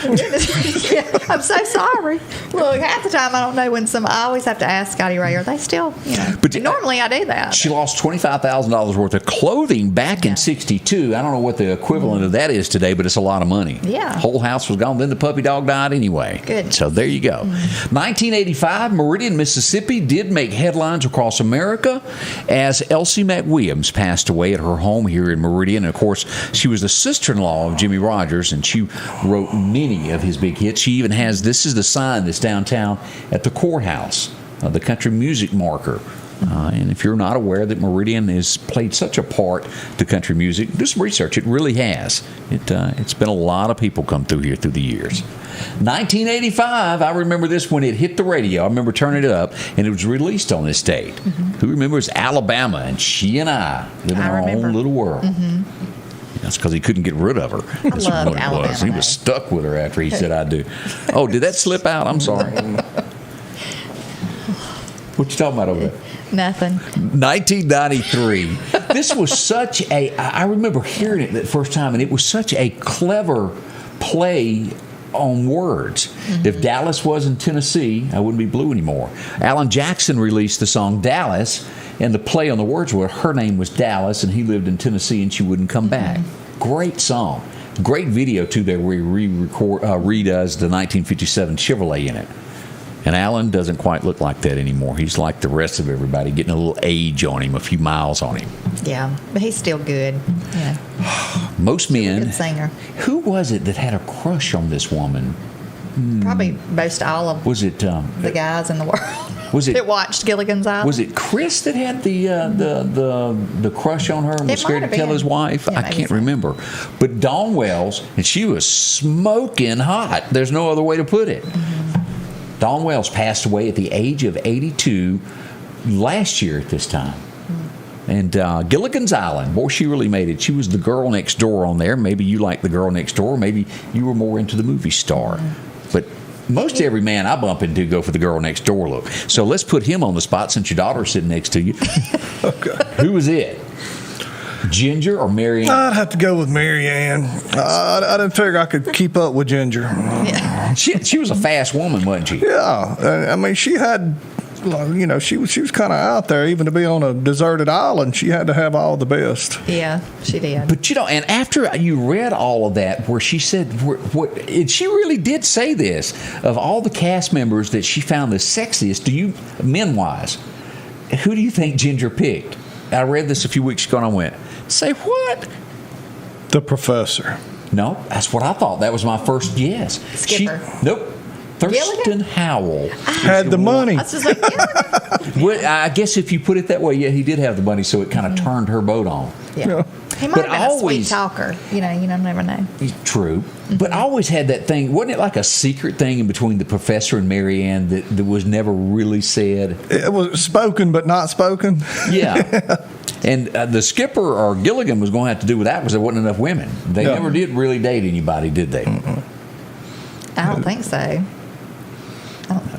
Yeah, I'm so sorry. Look, half the time I don't know when I always have to ask Scotty Ray, are they still, But normally I do that. She lost $25,000 worth of clothing back in 62. I don't know what the equivalent of that is today, but it's a lot of money. Yeah. Whole house was gone. Then the puppy dog died anyway. Good. So there you go. 1985, Meridian, Mississippi did make headlines across America as Elsie McWilliams passed away at her home here in Meridian. And of course, she was the sister-in-law of Jimmy Rogers, and she wrote many of his big hits. She even has, this is the sign that's downtown at the courthouse, the country music marker. And if you're not aware that Meridian has played such a part to country music, do some research. It really has. It's been a lot of people come through here through the years. 1985, I remember this when it hit the radio. I remember turning it up, and it was released on this date. Who remembers Alabama and She and I living in our own little world? That's because he couldn't get rid of her. That's I loved what it Alabama. was. He was stuck with her after he said, I do. Oh, did that slip out? I'm sorry. What you talking about over there? Nothing. 1993. This was such I remember hearing it that first time, and it was such a clever play on words. If Dallas was in Tennessee, I wouldn't be blue anymore. Alan Jackson released the song Dallas, and the play on the words were her name was Dallas, and he lived in Tennessee, and she wouldn't come back. Great song. Great video, too, there where he redoes the 1957 Chevrolet in it. And Alan doesn't quite look like that anymore. He's like the rest of everybody, getting a little age on him, a few miles on him. Yeah, but he's still good. Yeah. Most men. Good singer. Who was it that had a crush on this woman? Probably most all of Was it the guys in the world Was it that watched Gilligan's Island. Was it Chris that had the crush on her and was scared to tell his wife? Yeah, I can't so. remember. But Dawn Wells, and she was smoking hot. There's no other way to put it. Dawn Wells passed away at the age of 82 last year at this time. And Gilligan's Island, boy, she really made it. She was the girl next door on there. Maybe you like the girl next door. Maybe you were more into the movie star. But most every man I bump into go for the girl next door look. So let's put him on the spot since your daughter's sitting next to you. Okay. Who was it? Ginger or Marianne? I'd have to go with Marianne. I didn't figure I could keep up with Ginger. Yeah. She was a fast woman, wasn't she? Yeah. I mean, she had, you know, she was kind of out there. Even to be on a deserted island, she had to have all the best. Yeah, she did. But, you know, and after you read all of that, where she said, and she really did say this, of all the cast members that she found the sexiest, men-wise, who do you think Ginger picked? I read this a few weeks ago and I went, say what? The professor. No, that's what I thought. That was my first guess. Skipper. Nope. Thurston Howell Had the money. I was just like, yeah. Well, I guess if you put it that way, yeah, he did have the money, so it kind of turned her boat on. Yeah. He might But have been a always- sweet talker. You never know. True. But I always had that thing. Wasn't it like a secret thing in between the professor and Marianne that was never really said? It was spoken but not spoken. Yeah. And the skipper or Gilligan was going to have to do with that because there wasn't enough women. They No. never did really date anybody, did they? I don't think so.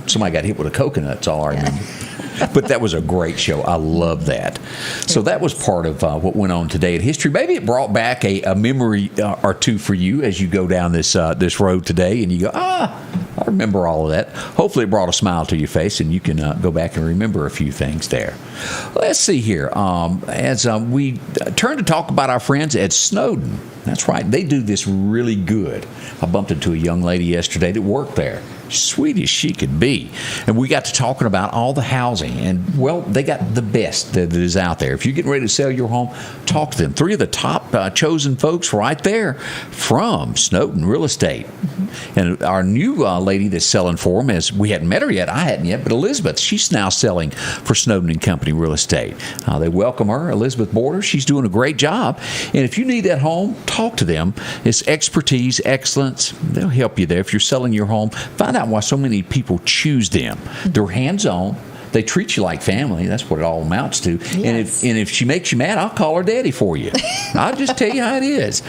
Somebody got hit with a coconut, that's all I remember. But that was a great show. I love that. So that was part of what went on today in history. Maybe it brought back a memory or two for you as you go down this road today, and you go, I remember all of that. Hopefully it brought a smile to your face, and you can go back and remember a few things there. Let's see here. As we turn to talk about our friends at Snowden. That's right. They do this really good. I bumped into a young lady yesterday that worked there. Sweet as she could be. And we got to talking about all the housing. And, well, they got the best that is out there. If you're getting ready to sell your home, talk to them. 3 of the top chosen folks right there from Snowden Real Estate. And our new lady that's selling for them, as we hadn't met her yet, I hadn't yet, but Elizabeth, she's now selling for Snowden and Company Real Estate. They welcome her, Elizabeth Border. She's doing a great job. And if you need that home, talk to them. It's expertise, excellence. They'll help you there. If you're selling your home, find out why so many people choose them. They're hands-on. They treat you like family. That's what it all amounts to. Yes. And if she makes you mad, I'll call her daddy for you. I'll just tell you how it is.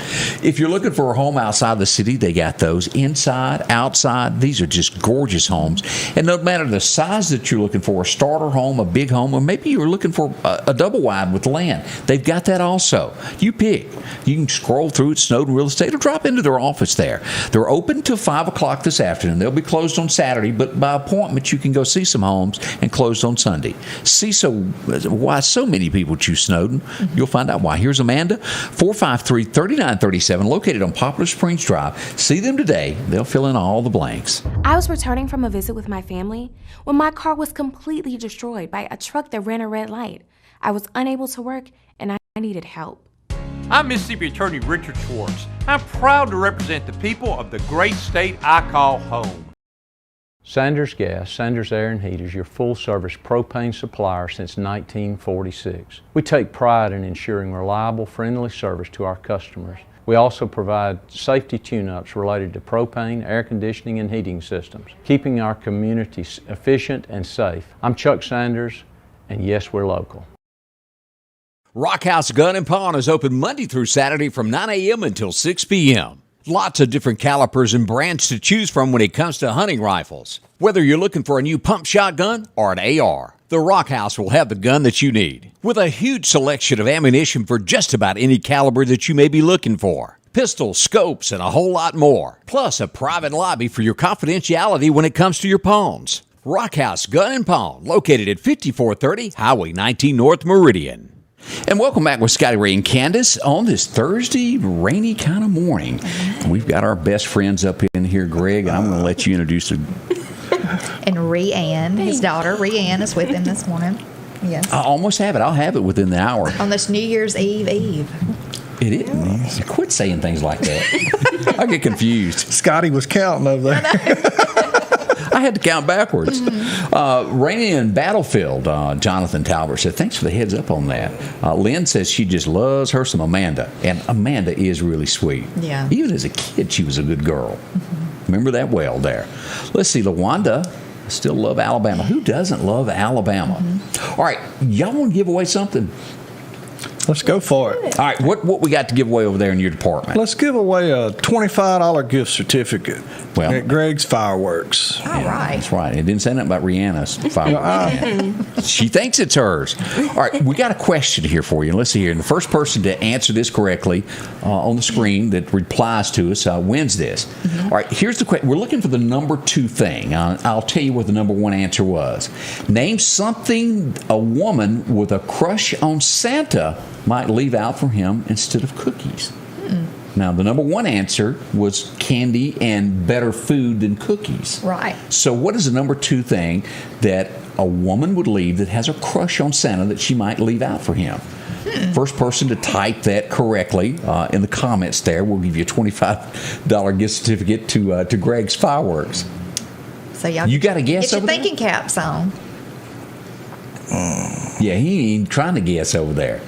If you're looking for a home outside the city, they got those. Inside, outside, these are just gorgeous homes. And no matter the size that you're looking for, a starter home, a big home, or maybe you're looking for a double wide with land, they've got that also. You pick. You can scroll through at Snowden Real Estate or drop into their office there. They're open till 5 o'clock this afternoon. They'll be closed on Saturday, but by appointment, you can go see some homes and close on Sunday. See why so many people choose Snowden. You'll find out why. Here's Amanda, 453-3937, located on Poplar Springs Drive. See them today. They'll fill in all the blanks. I was returning from a visit with my family when my car was completely destroyed by a truck that ran a red light. I was unable to work and I needed help. I'm Mississippi Attorney Richard Schwartz. I'm proud to represent the people of the great state I call home. Sanders Gas, Sanders Air and Heat is your full-service propane supplier since 1946. We take pride in ensuring reliable, friendly service to our customers. We also provide safety tune-ups related to propane, air conditioning, and heating systems, keeping our community efficient and safe. I'm Chuck Sanders, and yes, we're local. Rock House Gun and Pawn is open Monday through Saturday from 9 a.m. until 6 p.m. Lots of different calibers and brands to choose from when it comes to hunting rifles. Whether you're looking for a new pump shotgun or an AR, the Rock House will have the gun that you need. With a huge selection of ammunition for just about any caliber that you may be looking for. Pistols, scopes, and a whole lot more. Plus a private lobby for your confidentiality when it comes to your pawns. Rock House Gun and Pawn, located at 5430 Highway 19 North Meridian. And welcome back with Scotty Ray and Candace on this Thursday, rainy kind of morning. We've got our best friends up in here, Greg, and I'm going to let you introduce them. And Rhiann, his daughter, Rhiann, is with him this morning. Yes. I almost have it. I'll have it within the hour. On this New Year's Eve. It is. Quit saying things like that. I get confused. Scotty was counting over there. I had to count backwards. Raining in Battlefield, Jonathan Talbert said, thanks for the heads up on that. Lynn says she just loves her some Amanda. And Amanda is really sweet. Yeah. Even as a kid, she was a good girl. Remember that well there. Let's see, LaWanda, still love Alabama. Who doesn't love Alabama? All right, y'all want to give away something? Let's go for it. All right, what we got to give away over there in your department? Let's give away a $25 gift certificate at Greg's Fireworks. All right. That's right. It didn't say nothing about Rihanna's fireworks. She thinks it's hers. All right, we got a question here for you. Let's see here. And the first person to answer this correctly on the screen that replies to us wins this. All right, here's the question. We're looking for the number 2 thing. I'll tell you what the number 1 answer was. Name something a woman with a crush on Santa might leave out for him instead of cookies. Now, the number 1 answer was candy and better food than cookies. Right. So what is the number 2 thing that a woman would leave that has a crush on Santa that she might leave out for him? First person to type that correctly in the comments there, we'll give you a $25 gift certificate to Greg's Fireworks. So y'all You got a guess get your over there? thinking caps on. Yeah, he ain't trying to guess over there.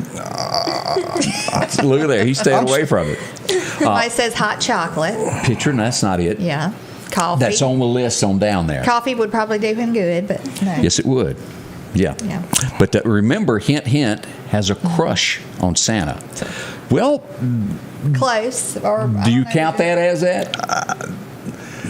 Look at there. He stayed away from it. Somebody says hot chocolate. Picture, and that's not it. Yeah. Coffee. That's on the list on down there. Coffee would probably do him good, but no. Yes, it would. Yeah. Yeah. But remember, hint, hint, has a crush on Santa. Well, Close. Or do you count that as that?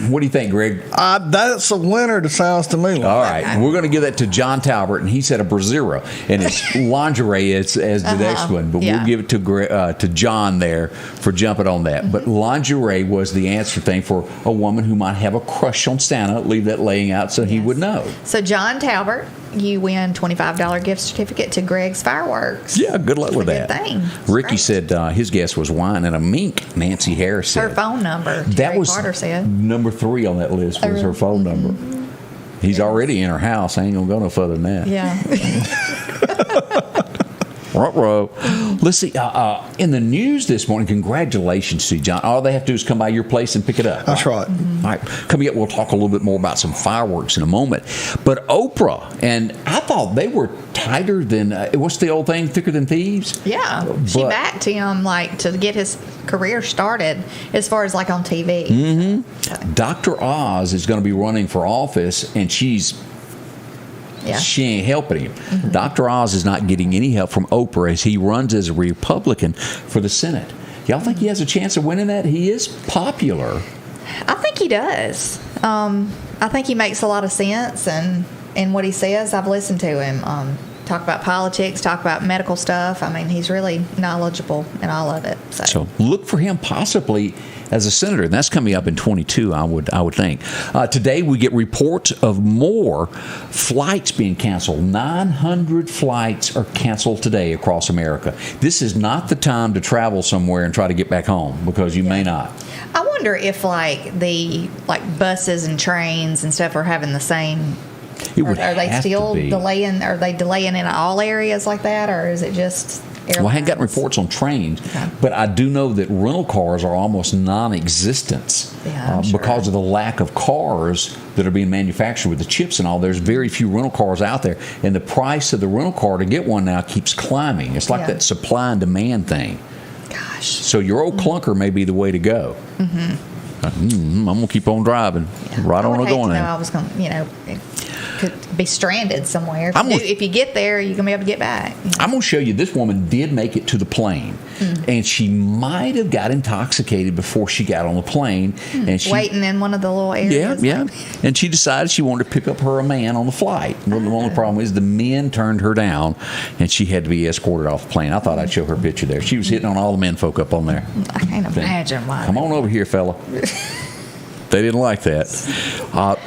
What do you think, Greg? That's a winner, that sounds to me. All right, we're going to give that to John Talbert, and he said a brassiere, and it's lingerie as the next one. But we'll give it to John there for jumping on that. But lingerie was the answer thing for a woman who might have a crush on Santa. Leave that laying out so he would know. So John Talbert, you win $25 gift certificate to Greg's Fireworks. Yeah, good luck with that. Good thing. Ricky Great. said his guess was wine and a mink. Nancy Harris said Her phone number. that Terry was Carter said. number 3 on that list was her phone number. He's already in her house. I ain't gonna go no further than that. Yeah. Ruh-roh. Let's see. In the news this morning, congratulations to you, John. All they have to do is come by your place and pick it up. That's right. All right. Coming up, we'll talk a little bit more about some fireworks in a moment. But Oprah, and I thought they were tighter than, what's the old thing, thicker than thieves? Yeah. She backed him like to get his career started as far as like on TV. Mm-hmm. Dr. Oz is going to be running for office, and she ain't helping him. Mm-hmm. Dr. Oz is not getting any help from Oprah as he runs as a Republican for the Senate. Y'all think he has a chance of winning that? He is popular. I think he does. I think he makes a lot of sense, and what he says, I've listened to him talk about politics, talk about medical stuff. I mean, he's really knowledgeable in all of it. So look for him possibly as a senator, and that's coming up in 22, I would think. Today we get reports of more flights being canceled. 900 flights are canceled today across America. This is not the time to travel somewhere and try to get back home, because you may not. I wonder if the buses and trains and stuff are having the same. Are they still delaying? Are they delaying in all areas like that, or is it just airlines? Well, I haven't gotten reports on trains, but I do know that rental cars are almost non-existent because of the lack of cars that are being manufactured with the chips and all. There's very few rental cars out there, and the price of the rental car to get one now keeps climbing. It's like that supply and demand thing. Gosh. So your old clunker may be the way to go. I'm going to keep on driving. Right on going there. I was going to, could be stranded somewhere. If you get there, you're going to be able to get back. I'm going to show you, this woman did make it to the plane, and she might have got intoxicated before she got on the plane. And she, waiting in one of the little areas. Yeah. And she decided she wanted to pick up her man on the flight. Well, the only problem is the men turned her down, and she had to be escorted off the plane. I thought I'd show her a picture there. She was hitting on all the men folk up on there. I can't imagine why. Come on over here, fella. They didn't like that.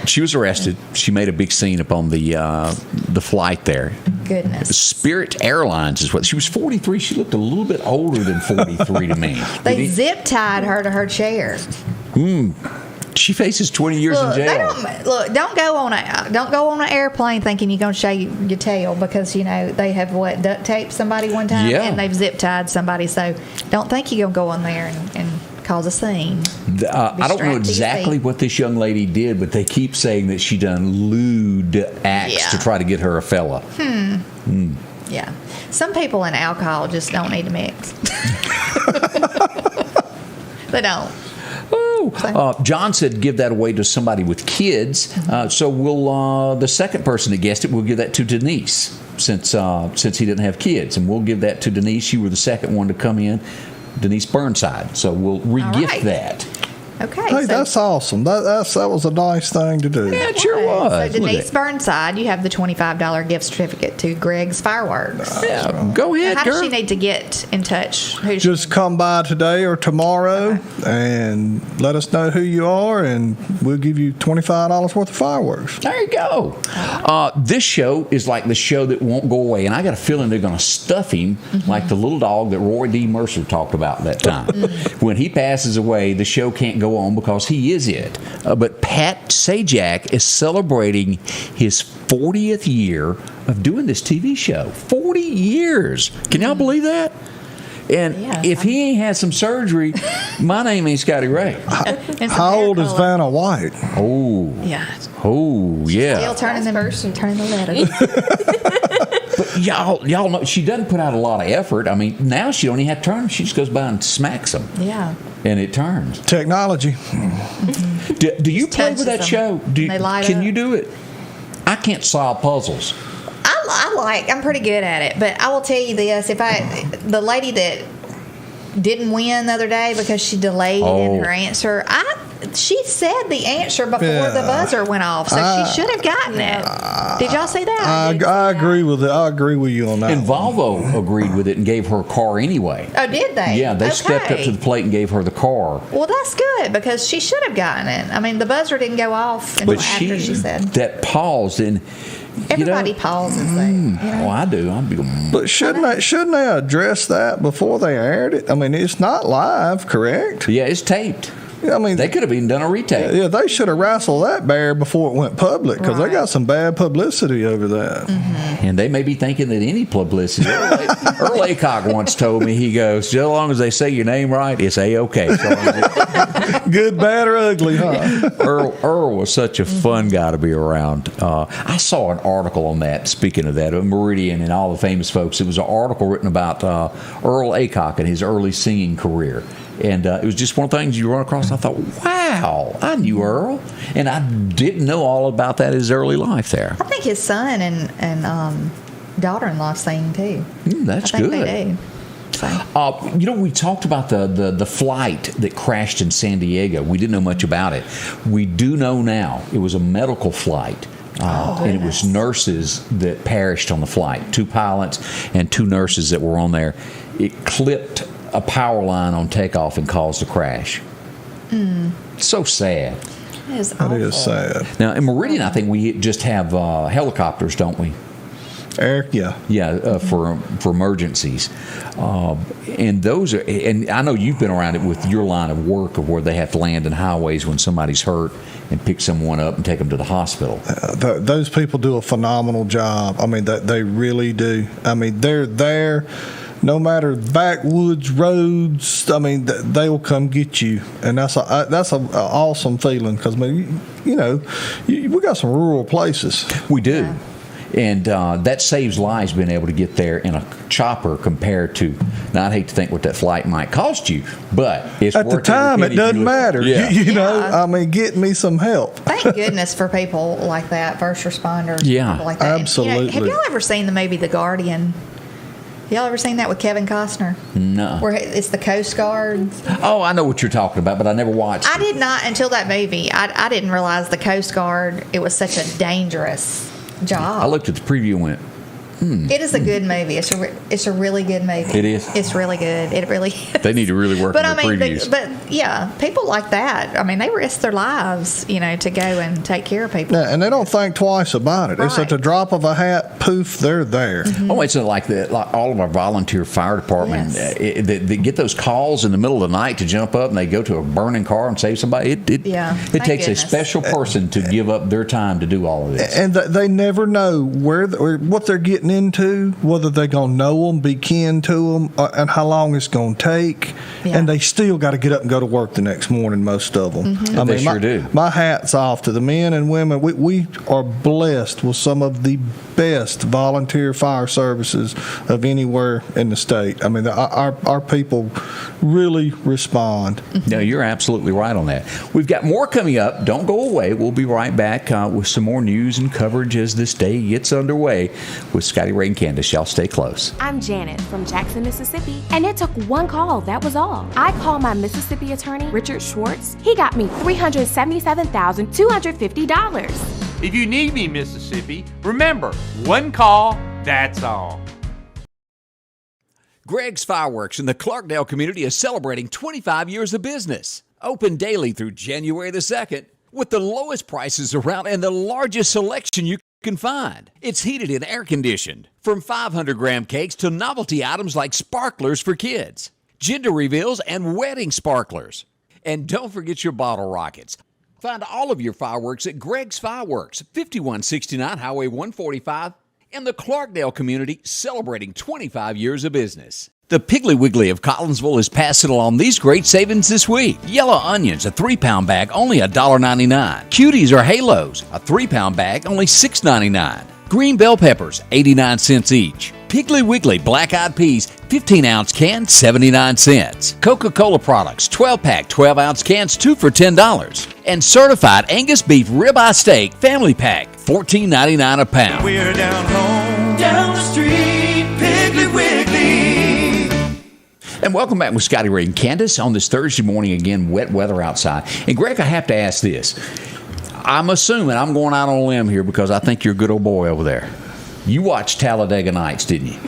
She was arrested. She made a big scene up on the flight there. Goodness. Spirit Airlines is what she was 43. She looked a little bit older than 43 to me. They zip tied her to her chair. She faces 20 years in jail. Don't go on an airplane thinking you're going to show your tail, because they have duct taped somebody one time and they've zip tied somebody. So don't think you're going to go on there and cause a scene. I don't know exactly what this young lady did, but they keep saying that she done lewd acts to try to get her a fella. Yeah. Some people in alcohol just don't need to mix. They don't. John said give that away to somebody with kids. So we'll the second person that guessed it, we'll give that to Denise, since he didn't have kids, and we'll give that to Denise. You were the second one to come in, Denise Burnside. So we'll re-gift that. Okay. Hey, that's awesome. That was a nice thing to do. Yeah, it sure was. So Denise Burnside, you have the $25 gift certificate to Greg's Fireworks. Yeah, go ahead, How girl. does she need to get in touch? Just come by today or tomorrow and let us know who you are, and we'll give you $25 worth of fireworks. There you go. This show is like the show that won't go away, and I got a feeling they're going to stuff him like the little dog that Roy D. Mercer talked about that time. When he passes away, the show can't go on because he is it. But Pat Sajak is celebrating his 40th year of doing this TV show. 40 years. Can y'all believe that? And if he ain't had some surgery, my name ain't Scotty Ray. How old is Vanna White? Oh. Yeah. Oh, yeah. Still turning the letters. But y'all know she doesn't put out a lot of effort. I mean, now she don't even have to turn them. She just goes by and smacks them. Yeah. And it turns. Technology. Do you play with that show? Can you do it? I can't solve puzzles. I'm pretty good at it, but I will tell you this: the lady that didn't win the other day because she delayed in her answer, she said the answer before the buzzer went off, so she should have gotten it. Did y'all see that? I agree with it. I agree with you on that. And Volvo agreed with it and gave her a car anyway. Oh, did they? Yeah, they stepped up to the plate and gave her the car. Well, that's good because she should have gotten it. I mean, the buzzer didn't go off until after she said that. Paused and. Everybody pauses. Oh, I do. But shouldn't they address that before they aired it? I mean, it's not live, correct? Yeah, it's taped. I mean, they could have even done a retake. Yeah, they should have wrestled that bear before it went public because they got some bad publicity over that. Mm-hmm. And they may be thinking that any publicity. Earl Aycock once told me, he goes, "As long as they say your name right, it's A-OK." Good, bad, or ugly, huh? Earl was such a fun guy to be around. I saw an article on that, speaking of that, of Meridian and all the famous folks. It was an article written about Earl Aycock and his early singing career. And it was just one of the things you run across. And I thought, wow, I knew Earl. And I didn't know all about that his early life there. I think his son and daughter-in-law sing too. That's good. I think they do. We talked about the flight that crashed in San Diego. We didn't know much about it. We do know now it was a medical flight. And it was nurses that perished on the flight. 2 pilots and 2 nurses that were on there. It clipped a power line on takeoff and caused a crash. So sad. That is awful. It is sad. Now, in Meridian, I think we just have helicopters, don't we? Eric, yeah. For emergencies. And those are, and I know you've been around it with your line of work of where they have to land in highways when somebody's hurt and pick someone up and take them to the hospital. Those people do a phenomenal job. I mean, they really do. I mean, they're there. No matter backwoods roads, I mean, they will come get you, and that's an awesome feeling because, I mean, we got some rural places. We do. Yeah. And that saves lives being able to get there in a chopper compared to, now I'd hate to think what that flight might cost you, but it's at the time it doesn't matter. Yeah. I mean, get me some help. Thank goodness for people like that, first responders. Yeah, people like that. Absolutely. And, have y'all ever seen the movie The Guardian? Y'all ever seen that with Kevin Costner? No. Where it's the Coast Guard. Oh, I know what you're talking about, but I never watched it. I did not until that movie. I didn't realize the Coast Guard, it was such a dangerous job. I looked at the preview and went, It is a good movie. It's a really good movie. It is. It's really good. It really is. They need to really work on the previews. But yeah, people like that. I mean, they risk their lives, to go and take care of people. Yeah, and they don't think twice about it. Right. It's at the drop of a hat. Poof, they're there. Mm-hmm. Oh, it's like all of our volunteer fire department. Yes. They get those calls in the middle of the night to jump up and they go to a burning car and save somebody. It takes goodness. a special person to give up their time to do all of this. And they never know what they're getting into, whether they're going to know them, be kin to them, and how long it's going to take. Yeah. And they still got to get up and go to work the next morning, most of them. Mm-hmm. They sure do. My hat's off to the men and women. We are blessed with some of the best volunteer fire services of anywhere in the state. I mean, our people really respond. No, you're absolutely right on that. We've got more coming up. Don't go away. We'll be right back with some more news and coverage as this day gets underway with Scotty Ray and Candace. Y'all stay close. I'm Janet from Jackson, Mississippi, and it took one call. That was all. I called my Mississippi attorney, Richard Schwartz. He got me $377,250. If you need me, Mississippi, remember, one call, that's all. Greg's Fireworks in the Clarkdale community is celebrating 25 years of business. Open daily through January the 2nd with the lowest prices around and the largest selection you can find. It's heated and air conditioned. From 500-gram cakes to novelty items like sparklers for kids, gender reveals, and wedding sparklers. And don't forget your bottle rockets. Find all of your fireworks at Greg's Fireworks, 5169 Highway 145 in and the Clarkdale community celebrating 25 years of business. The Piggly Wiggly of Collinsville is passing along these great savings this week. Yellow onions, a 3-pound bag, only $1.99. Cuties or halos, a 3-pound bag, only $6.99. Green bell peppers, 89 cents each. Piggly Wiggly black-eyed peas, 15-ounce can, 79 cents. Coca-Cola products, 12-pack, 12-ounce cans, 2 for $10. And certified Angus beef ribeye steak, family pack, $14.99 a pound. We're down home, down the street, Piggly Wiggly. And welcome back with Scotty Ray and Candace on this Thursday morning. Again, wet weather outside. And Greg, I have to ask this. I'm assuming I'm going out on a limb here because I think you're a good old boy over there. You watched Talladega Nights, didn't you?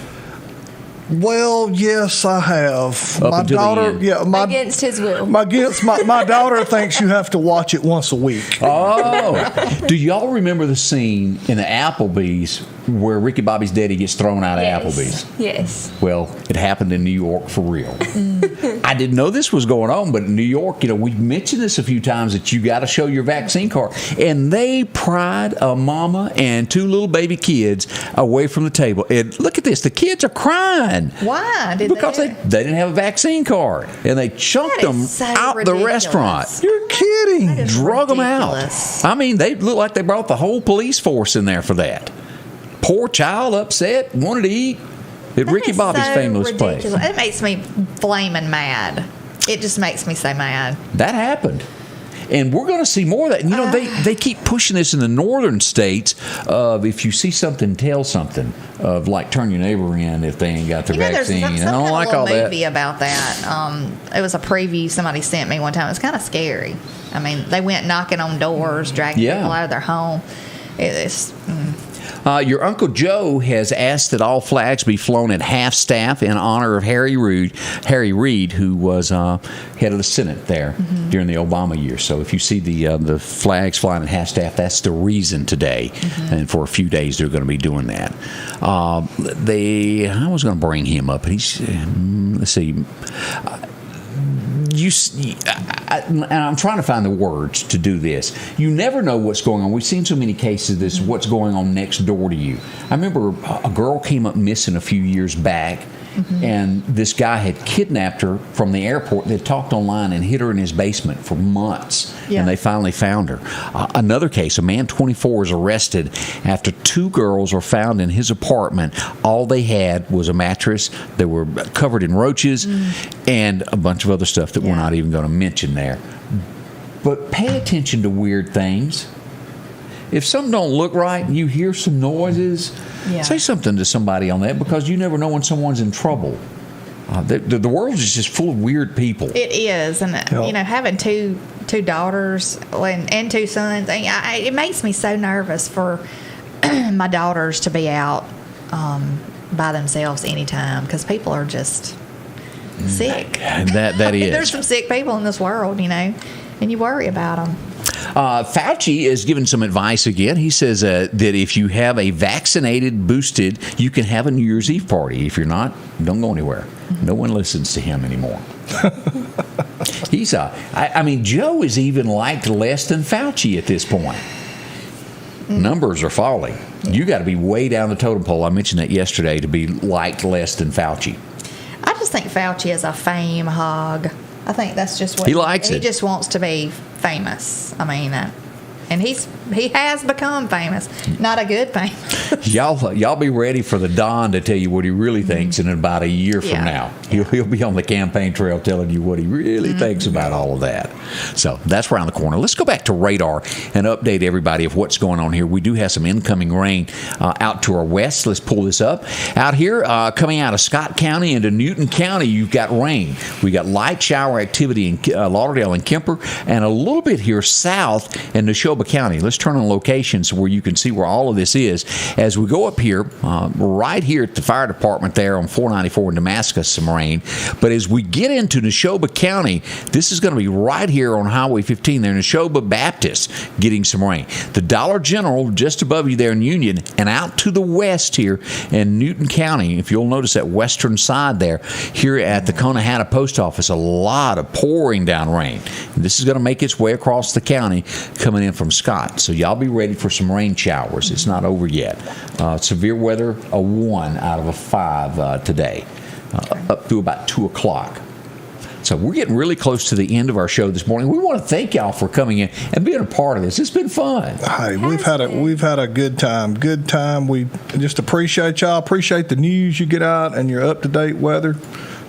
Well, yes, I have. Up My until the daughter, end. Against his will. my daughter thinks you have to watch it once a week. Oh. Do y'all remember the scene in the Applebee's where Ricky Bobby's daddy gets thrown out of Applebee's? Yes. Well, it happened in New York for real. I didn't know this was going on, but in New York, we mentioned this a few times that you got to show your vaccine card. And they pried a mama and 2 little baby kids away from the table. And look at this. The kids are crying. Why? Because they didn't have a vaccine card. And they chunked them so out ridiculous. the restaurant. You're kidding. Drug them out. ridiculous. I mean, they look like they brought the whole police force in there for that. Poor child, upset, wanted to eat at That Ricky is Bobby's so famous place. ridiculous. It makes me flaming mad. It just makes me so mad. That happened. And we're going to see more of that. And, they keep pushing this in the northern states of if you see something, tell something. Of like turn your neighbor in if they ain't got their vaccine. There's I don't like all that. movie about that. It was a preview somebody sent me one time. It was kind of scary. I mean, they went knocking on doors, dragging people out of their home. It's... Your Uncle Joe has asked that all flags be flown at half staff in honor of Harry Reid, who was head of the Senate there during the Obama years. So if you see the flags flying at half staff, that's the reason today. And for a few days, they're going to be doing that. I was going to bring him up. He's let's see. And I'm trying to find the words to do this. You never know what's going on. We've seen so many cases of this, what's going on next door to you. I remember a girl came up missing a few years back, and this guy had kidnapped her from the airport. They talked online and hid her in his basement for months, and they finally found her. Another case, a man 24 is arrested after 2 girls were found in his apartment. All they had was a mattress. They were covered in roaches and a bunch of other stuff that we're not even going to mention there. But pay attention to weird things. If something don't look right and you hear some noises, say something to somebody on that, because you never know when someone's in trouble. The world is just full of weird people. It is, and having two daughters and 2 sons, it makes me so nervous for my daughters to be out by themselves anytime, because people are just sick. That is. There's some sick people in this world, and you worry about them. Fauci is giving some advice again. He says that if you have a vaccinated, boosted, you can have a New Year's Eve party. If you're not, don't go anywhere. No one listens to him anymore. He's Joe is even liked less than Fauci at this point. Numbers are falling. You got to be way down the totem pole. I mentioned that yesterday, to be liked less than Fauci. I just think Fauci is a fame hog. I think that's just what he likes. He just wants to be famous. I mean, and he has become famous. Not a good famous. Y'all be ready for the Don to tell you what he really thinks in about a year from now. He'll be on the campaign trail telling you what he really thinks about all of that. So that's around the corner. Let's go back to radar and update everybody of what's going on here. We do have some incoming rain out to our west. Let's pull this up. Out here, coming out of Scott County into Newton County, you've got rain. We got light shower activity in Lauderdale and Kemper, and a little bit here south in Neshoba County. Let's turn on locations where you can see where all of this is. As we go up here, right here at the fire department there on 494 in Damascus, some rain. But as we get into Neshoba County, this is going to be right here on Highway 15 there, Neshoba Baptist, getting some rain. The Dollar General just above you there in Union, and out to the west here in Newton County. If you'll notice that western side there, here at the Conahanna Post Office, a lot of pouring down rain. And this is going to make its way across the county coming in from Scott. So So y'all be ready for some rain showers. It's not over yet. Severe weather, a 1 out of a 5 today, up to about 2 o'clock. So we're getting really close to the end of our show this morning. We want to thank y'all for coming in and being a part of this. It's been fun. Hey, we've had a good time. Good time. We just appreciate y'all. Appreciate the news you get out and your up-to-date weather.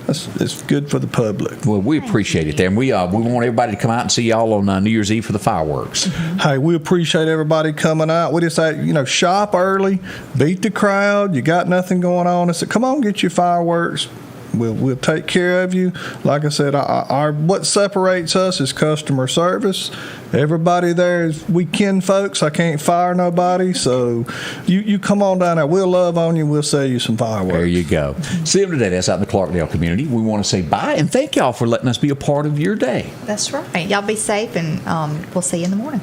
It's good for the public. Well, we appreciate it there, and we want everybody to come out and see y'all on New Year's Eve for the fireworks. Hey, we appreciate everybody coming out. We just say, shop early, beat the crowd. You got nothing going on. I said, come on, get your fireworks. We'll take care of you. Like I said, our what separates us is customer service. Everybody there is we kin folks. I can't fire nobody. So you come on down there. We'll love on you. We'll sell you some fireworks. There you go. See them today. That's out in the Clarkdale community. We want to say bye and thank y'all for letting us be a part of your day. That's right. Y'all be safe, and we'll see you in the morning.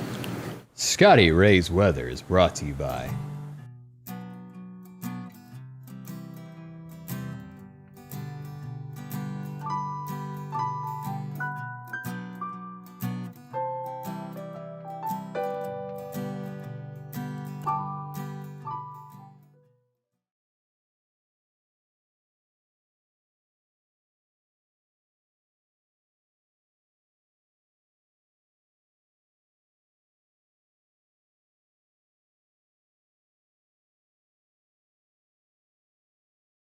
Scotty Ray's Weather is brought to you by